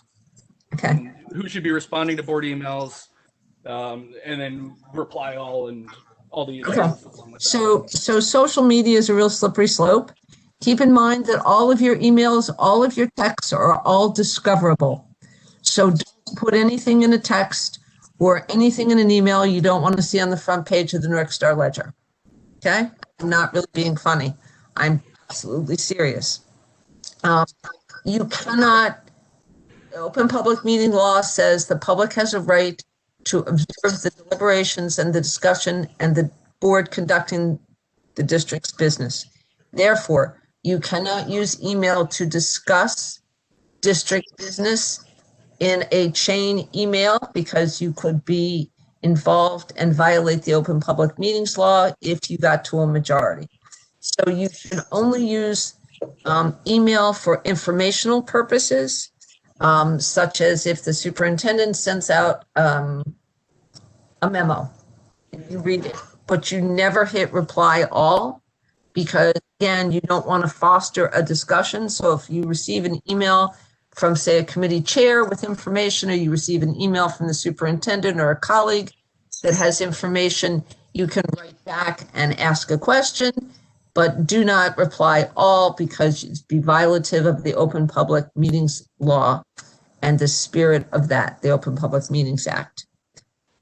Okay. Who should be responding to board emails, and then reply all and all the. Okay. So social media is a real slippery slope. Keep in mind that all of your emails, all of your texts are all discoverable. So don't put anything in a text or anything in an email you don't want to see on the front page of the North Star Ledger. Okay? I'm not really being funny. I'm absolutely serious. You cannot. Open Public Meeting Law says the public has a right to observe the deliberations and the discussion and the board conducting the district's business. Therefore, you cannot use email to discuss district business in a chain email because you could be involved and violate the Open Public Meetings Law if you got to a majority. So you should only use email for informational purposes. Such as if the superintendent sends out a memo, you read it, but you never hit reply all because, again, you don't want to foster a discussion. So if you receive an email from, say, a committee chair with information, or you receive an email from the superintendent or a colleague that has information, you can write back and ask a question, but do not reply all because it'd be violative of the Open Public Meetings Law and the spirit of that, the Open Public Meetings Act.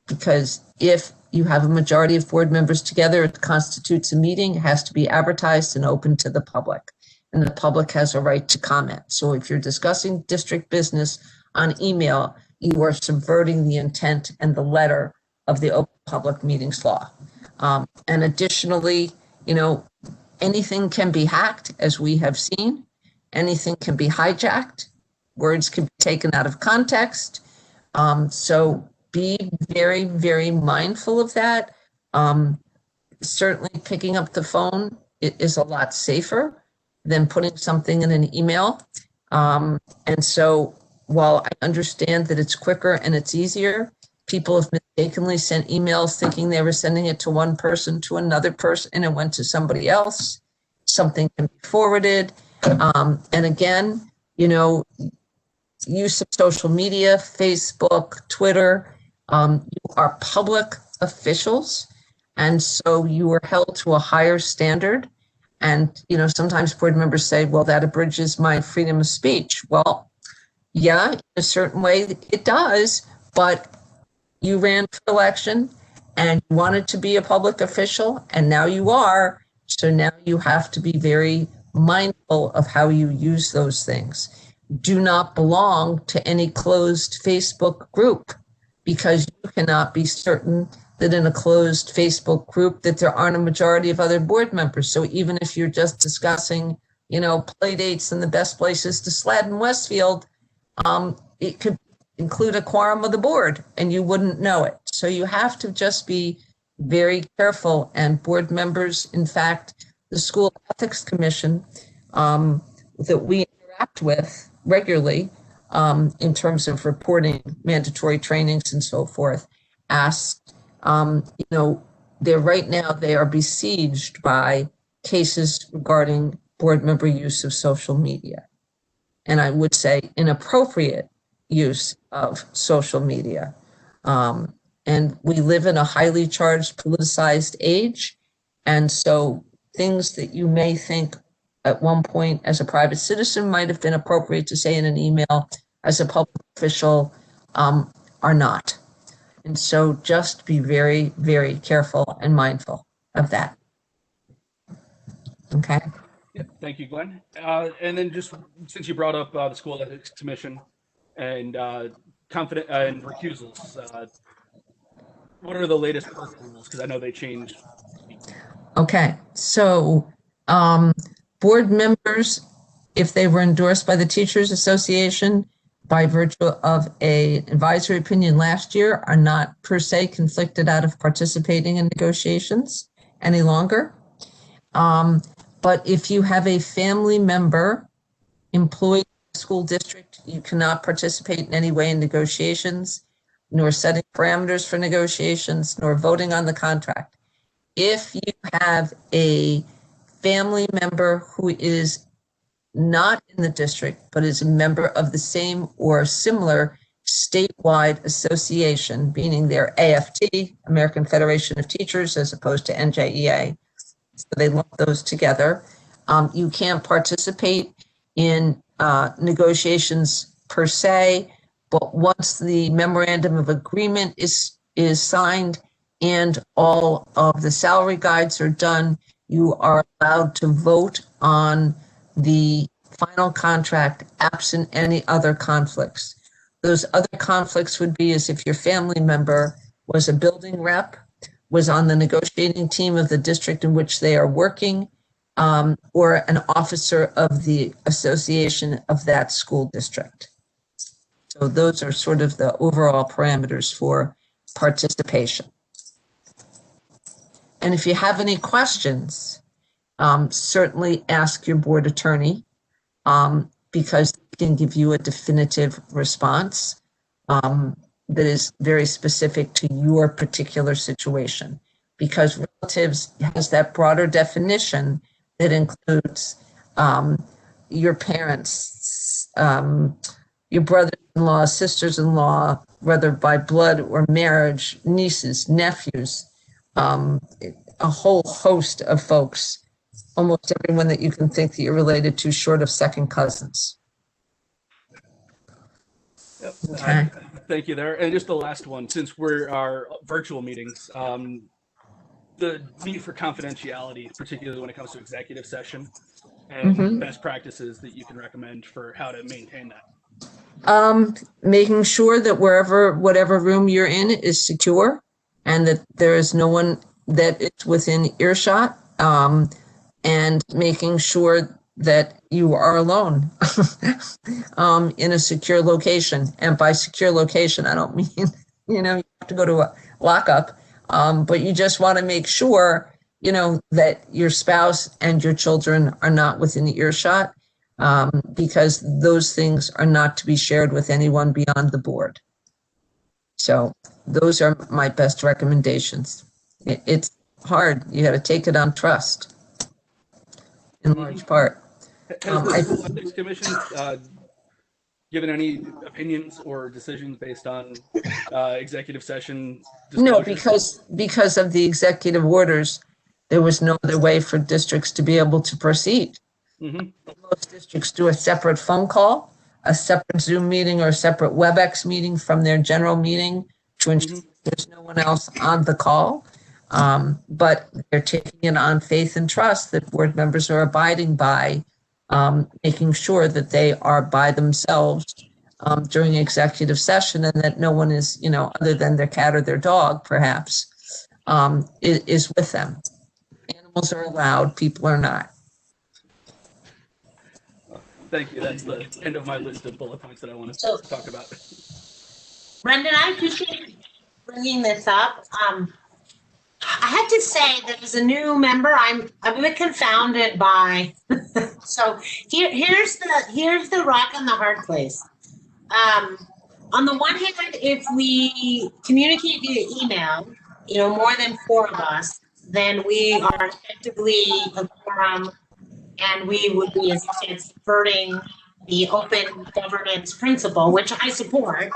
Because if you have a majority of board members together, it constitutes a meeting, it has to be advertised and open to the public. And the public has a right to comment. So if you're discussing district business on email, you are subverting the intent and the letter of the Open Public Meetings Law. And additionally, anything can be hacked, as we have seen. Anything can be hijacked. Words can be taken out of context. So be very, very mindful of that. Certainly picking up the phone is a lot safer than putting something in an email. And so while I understand that it's quicker and it's easier, people have mistakenly sent emails thinking they were sending it to one person to another person and it went to somebody else. Something can be forwarded. And again, use of social media, Facebook, Twitter, you are public officials. And so you are held to a higher standard. And, sometimes board members say, well, that abridges my freedom of speech. Well, yeah, in a certain way it does, but you ran for election and you wanted to be a public official and now you are. So now you have to be very mindful of how you use those things. Do not belong to any closed Facebook group because you cannot be certain that in a closed Facebook group that there aren't a majority of other board members. So even if you're just discussing, play dates and the best places to sled in Westfield, it could include a quorum of the board and you wouldn't know it. So you have to just be very careful. And board members, in fact, the School Ethics Commission that we interact with regularly, in terms of reporting mandatory trainings and so forth, asked, right now they are besieged by cases regarding board member use of social media. And I would say inappropriate use of social media. And we live in a highly charged, politicized age. And so things that you may think at one point as a private citizen might have been appropriate to say in an email as a public official are not. And so just be very, very careful and mindful of that. Okay. Yeah, thank you, Glenn. And then just since you brought up the School Ethics Commission and confident and recusals, what are the latest PERC rules? Because I know they changed. Okay, so board members, if they were endorsed by the Teachers Association by virtue of an advisory opinion last year, are not per se conflicted out of participating in negotiations any longer. But if you have a family member employed in the school district, you cannot participate in any way in negotiations, nor setting parameters for negotiations, nor voting on the contract. If you have a family member who is not in the district, but is a member of the same or similar statewide association, meaning they're AFT, American Federation of Teachers, as opposed to NJEA, so they lump those together. You can't participate in negotiations per se, but once the memorandum of agreement is signed and all of the salary guides are done, you are allowed to vote on the final contract absent any other conflicts. Those other conflicts would be as if your family member was a building rep, was on the negotiating team of the district in which they are working, or an officer of the association of that school district. So those are sort of the overall parameters for participation. And if you have any questions, certainly ask your board attorney, because they can give you a definitive response that is very specific to your particular situation. Because relatives has that broader definition that includes your parents, your brothers-in-law, sisters-in-law, whether by blood or marriage, nieces, nephews, a whole host of folks, almost everyone that you can think that you're related to, short of second cousins. Yep. Okay. Thank you there. And just the last one, since we're our virtual meetings, the need for confidentiality, particularly when it comes to executive session, and best practices that you can recommend for how to maintain that. Making sure that whatever room you're in is secure and that there is no one that is within earshot, and making sure that you are alone in a secure location. And by secure location, I don't mean, you have to go to a lockup, but you just want to make sure, that your spouse and your children are not within earshot, because those things are not to be shared with anyone beyond the board. So those are my best recommendations. It's hard. You got to take it on trust in large part. Has the School Ethics Commission given any opinions or decisions based on executive session disclosures? No, because of the executive orders, there was no other way for districts to be able to proceed. Most districts do a separate phone call, a separate Zoom meeting, or a separate WebEx meeting from their general meeting to ensure there's no one else on the call. But they're taking it on faith and trust that board members are abiding by, making sure that they are by themselves during executive session, and that no one is, other than their cat or their dog, perhaps, is with them. Animals are allowed, people are not. Thank you. That's the end of my list of bullet points that I want to talk about. Brendan, I appreciate bringing this up. I have to say that as a new member, I'm a bit confounded by. So here's the rock and the hard place. On the one hand, if we communicate via email, more than 4 of us, then we are effectively a quorum, and we would be, as you said, subverting the open governance principle, which I support.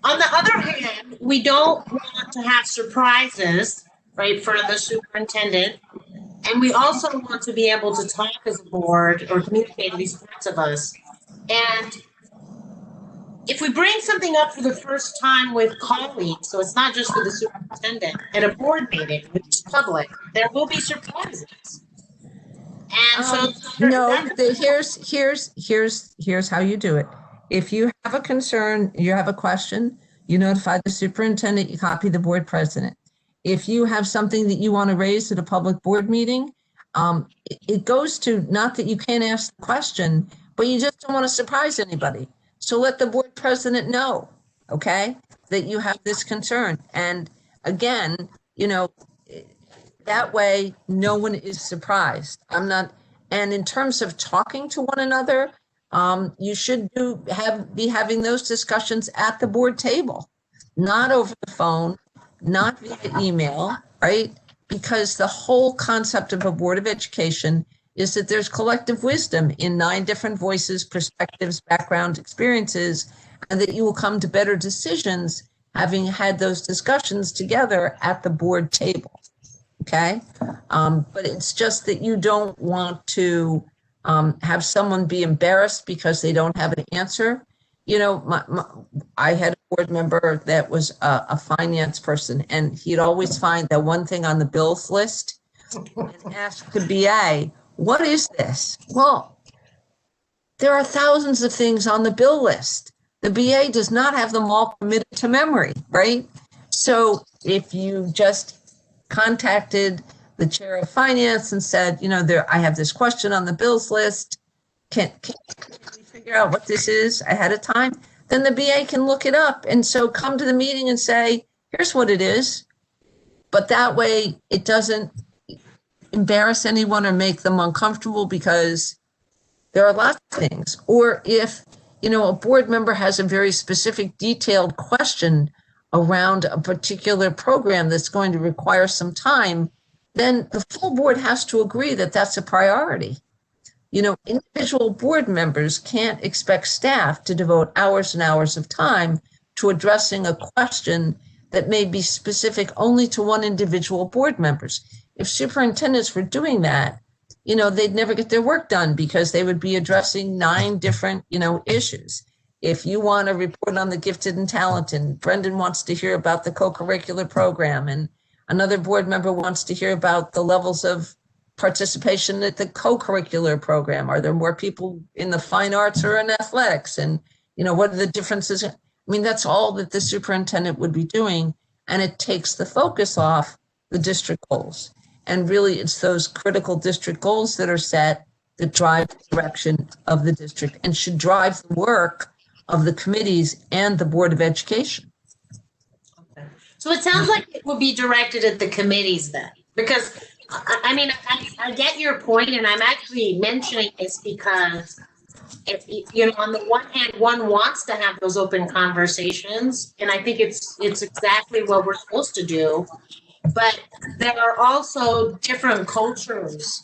On the other hand, we don't want to have surprises, right, for the superintendent. And we also want to be able to talk as a board or communicate to these parts of us. And if we bring something up for the first time with colleagues, so it's not just with the superintendent, at a board meeting, which is public, there will be surprises. And so here's how you do it. If you have a concern, you have a question, you notify the superintendent, you copy the board president. If you have something that you want to raise at a public board meeting, it goes to, not that you can't ask the question, but you just don't want to surprise anybody. So let the board president know, okay, that you have this concern. And again, that way no one is surprised. And in terms of talking to one another, you should be having those discussions at the board table, not over the phone, not via email, right? Because the whole concept of a Board of Education is that there's collective wisdom in 9 different voices, perspectives, background, experiences, and that you will come to better decisions having had those discussions together at the board table, okay? But it's just that you don't want to have someone be embarrassed because they don't have an answer. I had a board member that was a finance person, and he'd always find that one thing on the bills list and ask the BA, what is this? Well, there are thousands of things on the bill list. The BA does not have them all committed to memory, right? So if you just contacted the chair of finance and said, I have this question on the bills list, can we figure out what this is ahead of time? Then the BA can look it up. And so come to the meeting and say, here's what it is. But that way it doesn't embarrass anyone or make them uncomfortable, because there are lots of things. Or if, a board member has a very specific detailed question around a particular program that's going to require some time, then the full board has to agree that that's a priority. Individual board members can't expect staff to devote hours and hours of time to addressing a question that may be specific only to one individual board members. If superintendents were doing that, they'd never get their work done, because they would be addressing 9 different, issues. If you want to report on the gifted and talented, Brendan wants to hear about the co-curricular program, and another board member wants to hear about the levels of participation at the co-curricular program. Are there more people in the fine arts or in athletics? And, what are the differences? That's all that the superintendent would be doing. And it takes the focus off the district goals. And really, it's those critical district goals that are set that drive the direction of the district and should drive the work of the committees and the Board of Education. Okay. So it sounds like it will be directed at the committees then, because I get your point, and I'm actually mentioning this because if on the one hand, one wants to have those open conversations, and I think it's exactly what we're supposed to do. But there are also different cultures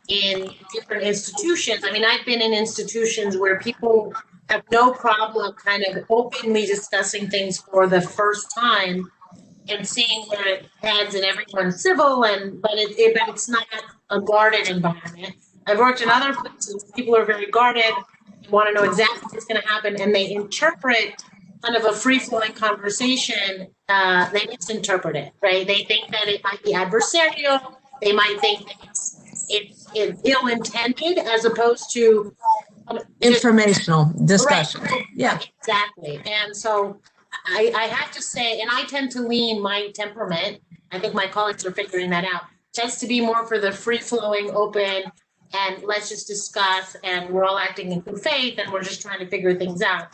in different institutions. I've been in institutions where people have no problem kind of openly discussing things for the first time and seeing where it heads, and everyone's civil, but it's not a guarded environment. I've worked in other places where people are very guarded, want to know exactly what's going to happen, and they interpret kind of a free-flowing conversation. They misinterpret it, right? They think that it might be adversarial. They might think that it's ill-intended, as opposed to informational discussion. Right. Yeah, exactly. And so I have to say, and I tend to lean, my temperament, I think my colleagues are figuring that out, tends to be more for the free-flowing, open, and let's just discuss, and we're all acting in good faith, and we're just trying to figure things out.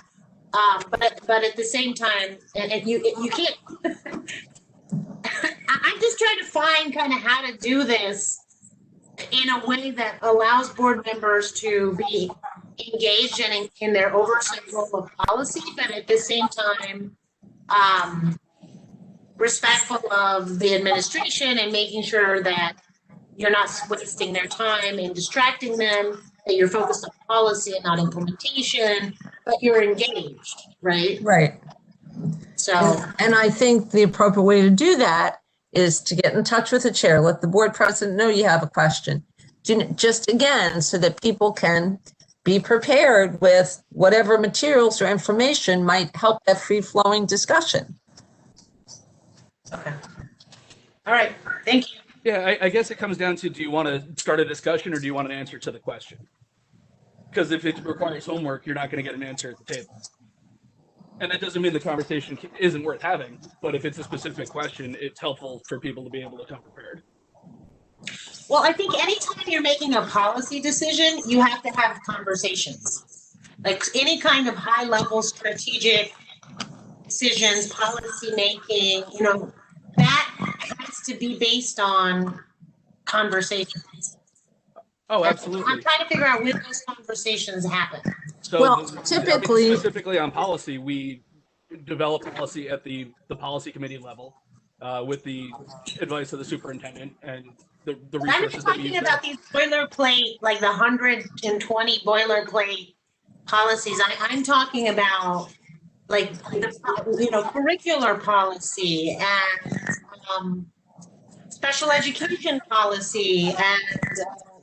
But at the same time, and you can't. I'm just trying to find kind of how to do this in a way that allows board members to be engaged in their oversight role of policy, but at the same time, respectful of the administration and making sure that you're not wasting their time and distracting them, that you're focused on policy and not implementation, but you're engaged, right? Right. So, And I think the appropriate way to do that is to get in touch with the chair, let the board president know you have a question. Just again, so that people can be prepared with whatever materials or information might help that free-flowing discussion. okay. All right, thank you. Yeah, I guess it comes down to, do you want to start a discussion or do you want an answer to the question? Because if it requires homework, you're not going to get an answer at the table. And that doesn't mean the conversation isn't worth having, but if it's a specific question, it's helpful for people to be able to come prepared. Well, I think anytime you're making a policy decision, you have to have conversations. Like any kind of high level strategic decisions, policy making, you know, that has to be based on conversations. Oh, absolutely. I'm trying to figure out when those conversations happen. So Well, typically, specifically on policy, we develop policy at the policy committee level with the advice of the superintendent and the I'm not resources that we talking use. about these boilerplate, like the 120 boilerplate policies. I'm talking about like the, you know, curricular policy and special education policy and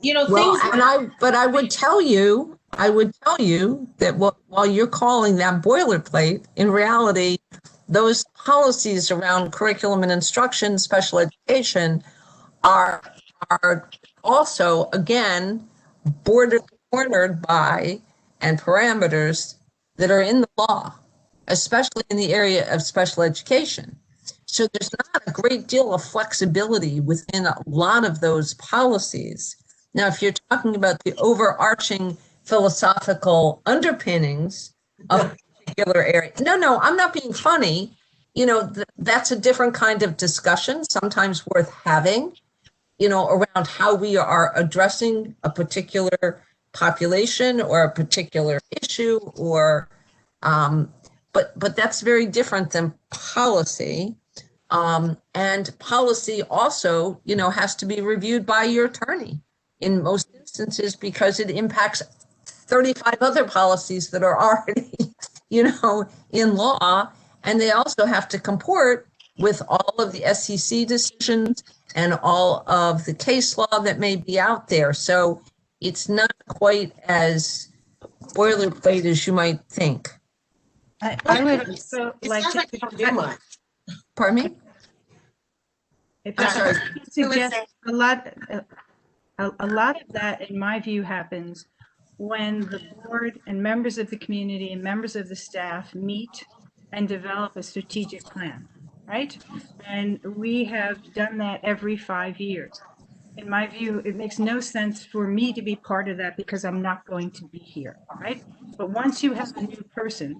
you know, well, things. but I would tell you that while you're calling that boilerplate, in reality, those policies around curriculum and instruction, special education, are also, again, cornered by and parameters that are in the law, especially in the area of special education. So there's not a great deal of flexibility within a lot of those policies. Now, if you're talking about the overarching philosophical underpinnings of a particular area, no, I'm not being funny. You know, that's a different kind of discussion, sometimes worth having, you know, around how we are addressing a particular population or a particular issue, or, but that's very different than policy. And policy also, you know, has to be reviewed by your attorney in most instances because it impacts 35 other policies that are already, you know, in law. And they also have to comport with all of the SEC decisions and all of the case law that may be out there. So it's not quite as boilerplate as you might think. I would also It like sounds like we don't do much. Pardon me? if I'm I sorry. could suggest a lot of that, in my view, happens when the board and members of the community and members of the staff meet and develop a strategic plan, right? And we have done that every 5 years. In my view, it makes no sense for me to be part of that because I'm not going to be here, right? But once you have a new person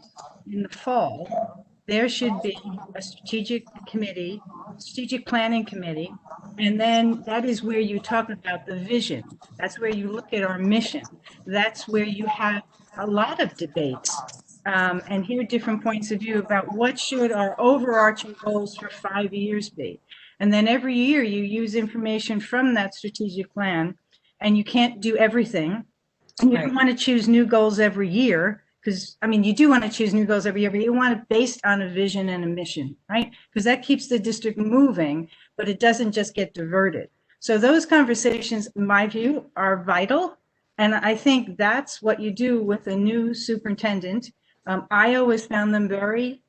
in the fall, there should be a strategic committee, strategic planning committee, and then that is where you talk about the vision. That's where you look at our mission. That's where you have a lot of debates and hear different points of view about what should our overarching goals for 5 years be. And then every year you use information from that strategic plan, and you can't do everything. And you don't want to choose new goals every year, because, I mean, you do want to choose new goals every year, but you want it based on a vision and a mission, right? Because that keeps the district moving, but it doesn't just get diverted. So those conversations, in my view, are vital. And I think that's what you do with a new superintendent. I always found them very,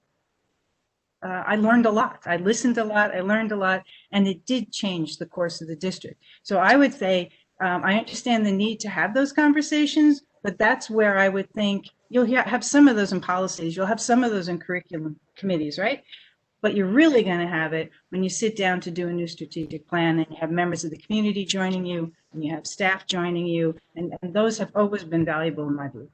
I learned a lot. I listened a lot, I learned a lot, and it did change the course of the district. So I would say, I understand the need to have those conversations, but that's where I would think you'll have some of those in policies, you'll have some of those in curriculum committees, right? But you're really going to have it when you sit down to do a new strategic plan and you have members of the community joining you and you have staff joining you. And those have always been valuable in my view.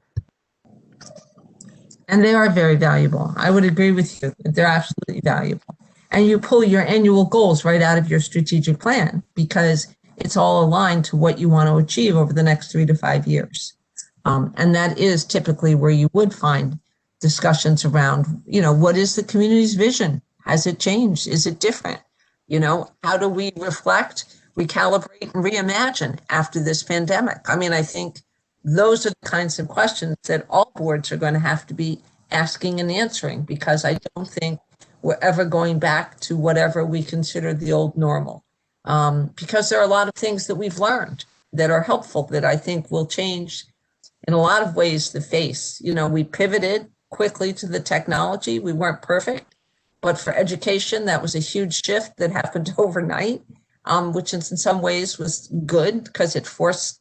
And they are very valuable. I would agree with you. They're absolutely valuable. And you pull your annual goals right out of your strategic plan because it's all aligned to what you want to achieve over the next 3 to 5 years. And that is typically where you would find discussions around, what is the community's vision? Has it changed? Is it different? How do we reflect, recalibrate, and reimagine after this pandemic? I mean, I think those are the kinds of questions that all boards are going to have to be asking and answering, because I don't think we're ever going back to whatever we consider the old normal. Because there are a lot of things that we've learned that are helpful that I think will change in a lot of ways the face. We pivoted quickly to the technology. We weren't perfect, but for education, that was a huge shift that happened overnight, which in some ways was good because it forced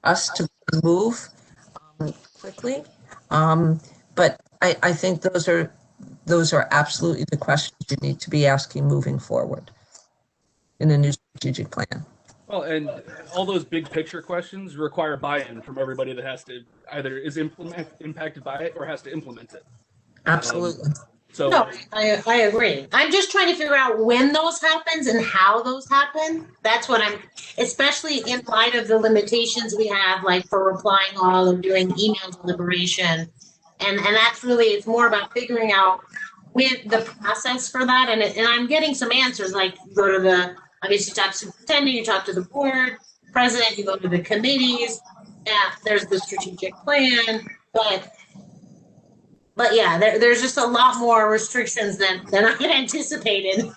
us to move quickly. But I think those are absolutely the questions you need to be asking moving forward in a new strategic plan. Well, and all those big picture questions require buy-in from everybody that has to either is impacted by it or has to implement it. Absolutely. No, I agree. I'm just trying to figure out when those happens and how those happen. That's what I'm, especially in light of the limitations we have, like for replying all or doing email deliberation. And that's really, it's more about figuring out with the process for that. And I'm getting some answers, like you go to the, obviously you talk to superintendent, you talk to the board president, you go to the committees, there's the strategic plan, but yeah, there's just a lot more restrictions than I had anticipated.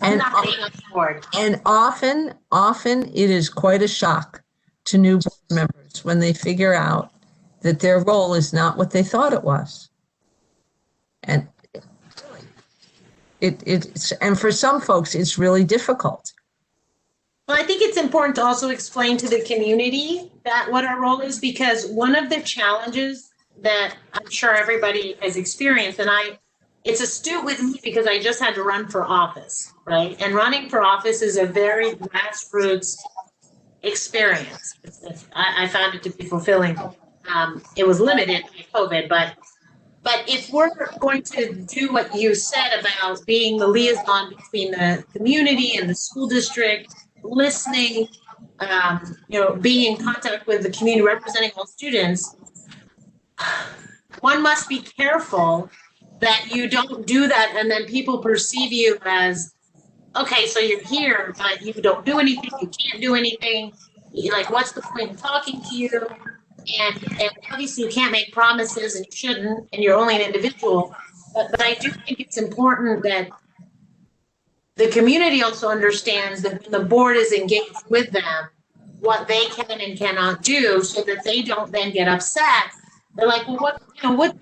And, not being on board. And often it is quite a shock to new board members when they figure out that their role is not what they thought it was. And and for some folks, it's really difficult. Well, I think it's important to also explain to the community that what our role is, because one of the challenges that I'm sure everybody has experienced, and it's astute with me because I just had to run for office, right? And running for office is a very grassroots experience. I found it to be fulfilling. It was limited by COVID, but if we're going to do what you said about being the liaison between the community and the school district, listening, being in contact with the community, representing all students, one must be careful that you don't do that and then people perceive you as, okay, so you're here, but you don't do anything, you can't do anything. Like, what's the point in talking to you? And obviously you can't make promises and you shouldn't, and you're only an individual. But I do think it's important that the community also understands that when the board is engaged with them, what they can and cannot do, so that they don't then get upset. They're like, well, what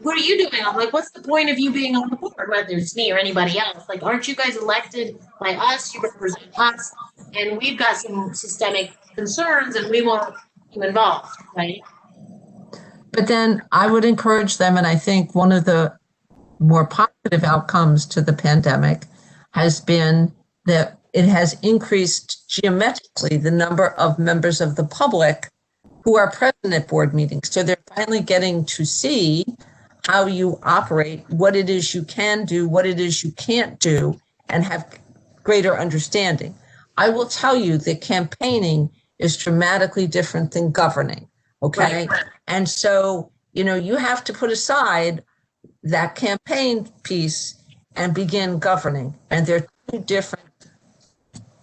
are you doing? I'm like, what's the point of you being on the board, whether it's me or anybody else? Like, aren't you guys elected by us? You represent us, and we've got some systemic concerns, and we want you involved, right? But then I would encourage them, and I think one of the more positive outcomes to the pandemic has been that it has increased geometrically the number of members of the public who are present at board meetings. So they're finally getting to see how you operate, what it is you can do, what it is you can't do, and have greater understanding. I will tell you that campaigning is dramatically different than governing, okay? Right. And so, you have to put aside that campaign piece and begin governing. And they're two different,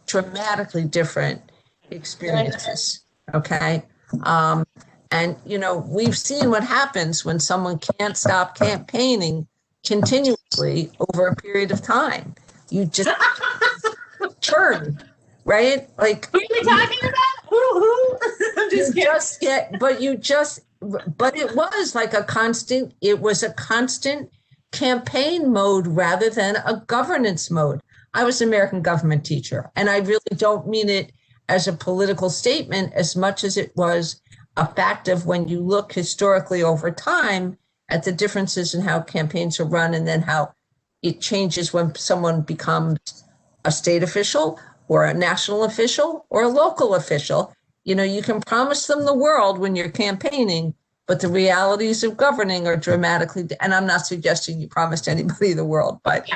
dramatically different experiences, okay? And, we've seen what happens when someone can't stop campaigning continuously over a period of time. You just churn, right? Like, who are you talking about? Who? I'm just kidding. But it was like it was a constant campaign mode rather than a governance mode. I was an American government teacher, and I really don't mean it as a political statement as much as it was a fact of when you look historically over time at the differences in how campaigns are run, and then how it changes when someone becomes a state official or a national official or a local official. You can promise them the world when you're campaigning, but the realities of governing are dramatically, and I'm not suggesting you promised anybody the world, but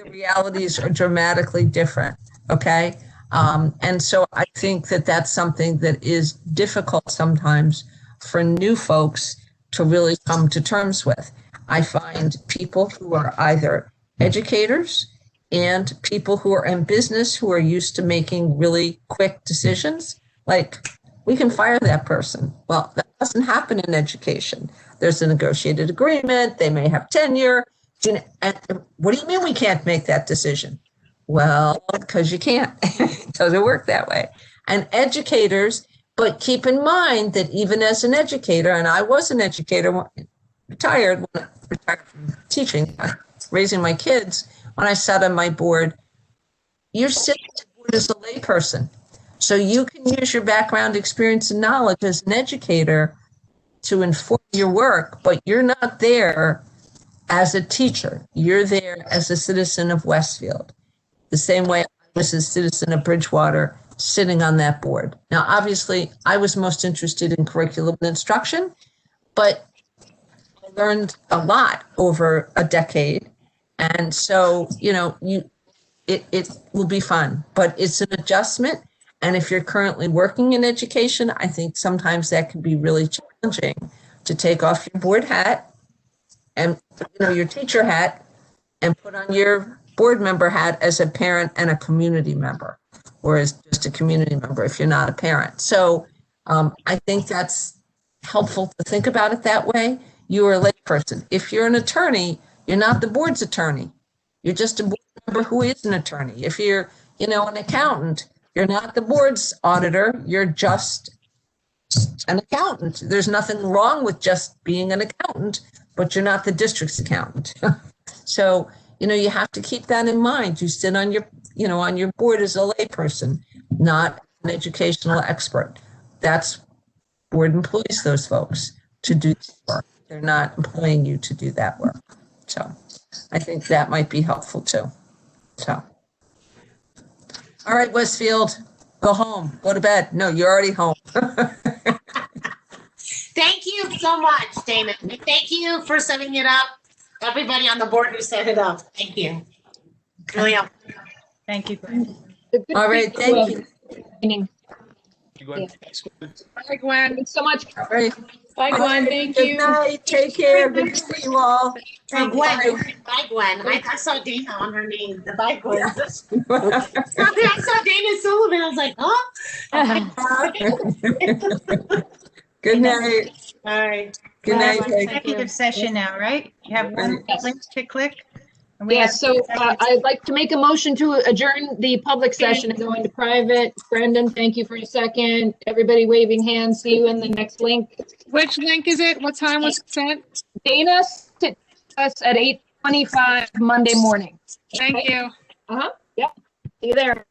the realities are dramatically different, okay? And so I think that that's something that is difficult sometimes for new folks to really come to terms with. I find people who are either educators and people who are in business who are used to making really quick decisions, like, we can fire that person. Well, that doesn't happen in education. There's a negotiated agreement. They may have tenure. And what do you mean we can't make that decision? Well, because you can't. It doesn't work that way. And educators, but keep in mind that even as an educator, and I was an educator, retired from teaching, raising my kids, when I sat on my board, you're sitting on the board as a layperson. So you can use your background, experience, and knowledge as an educator to inform your work, but you're not there as a teacher. You're there as a citizen of Westfield. The same way I was a citizen of Bridgewater sitting on that board. Now, obviously, I was most interested in curriculum and instruction, but I learned a lot over a decade. And so, it will be fun, but it's an adjustment. And if you're currently working in education, I think sometimes that can be really challenging to take off your board hat and your teacher hat and put on your board member hat as a parent and a community member, or as just a community member if you're not a parent. So I think that's helpful to think about it that way. You are a layperson. If you're an attorney, you're not the board's attorney. You're just a board member who is an attorney. If you're, an accountant, you're not the board's auditor. You're just an accountant. There's nothing wrong with just being an accountant, but you're not the district's accountant. So, you have to keep that in mind. You sit on your, on your board as a layperson, not an educational expert. That's board employs those folks to do this work. They're not employing you to do that work. So I think that might be helpful too. So. All right, Westfield, go home, go to bed. No, you're already home. Thank you so much, Damon. And thank you for setting it up. Everybody on the board who set it up. Thank you. Really helpful. Thank you, Gwen. All right, thank you. Gwen. Bye, Gwen. Thanks so much. All right. Bye, Gwen. Thank Good you. night. Take care. Good to see you all. Hey, Gwen. Bye, Gwen. I saw Dana on her name. The bye, Gwen. I saw Dana Sullivan. I was like, oh. Good night. Bye. Good night. Executive session now, right? You have one link to click. And we Yeah, have so I'd like to make a motion to adjourn the public session and go into private. Brendan, thank you for a second. Everybody waving hands. See you in the next link. Which link is it? What time was it sent? Dana sent us at 8:25 Monday morning. Thank you. Yep. See you there.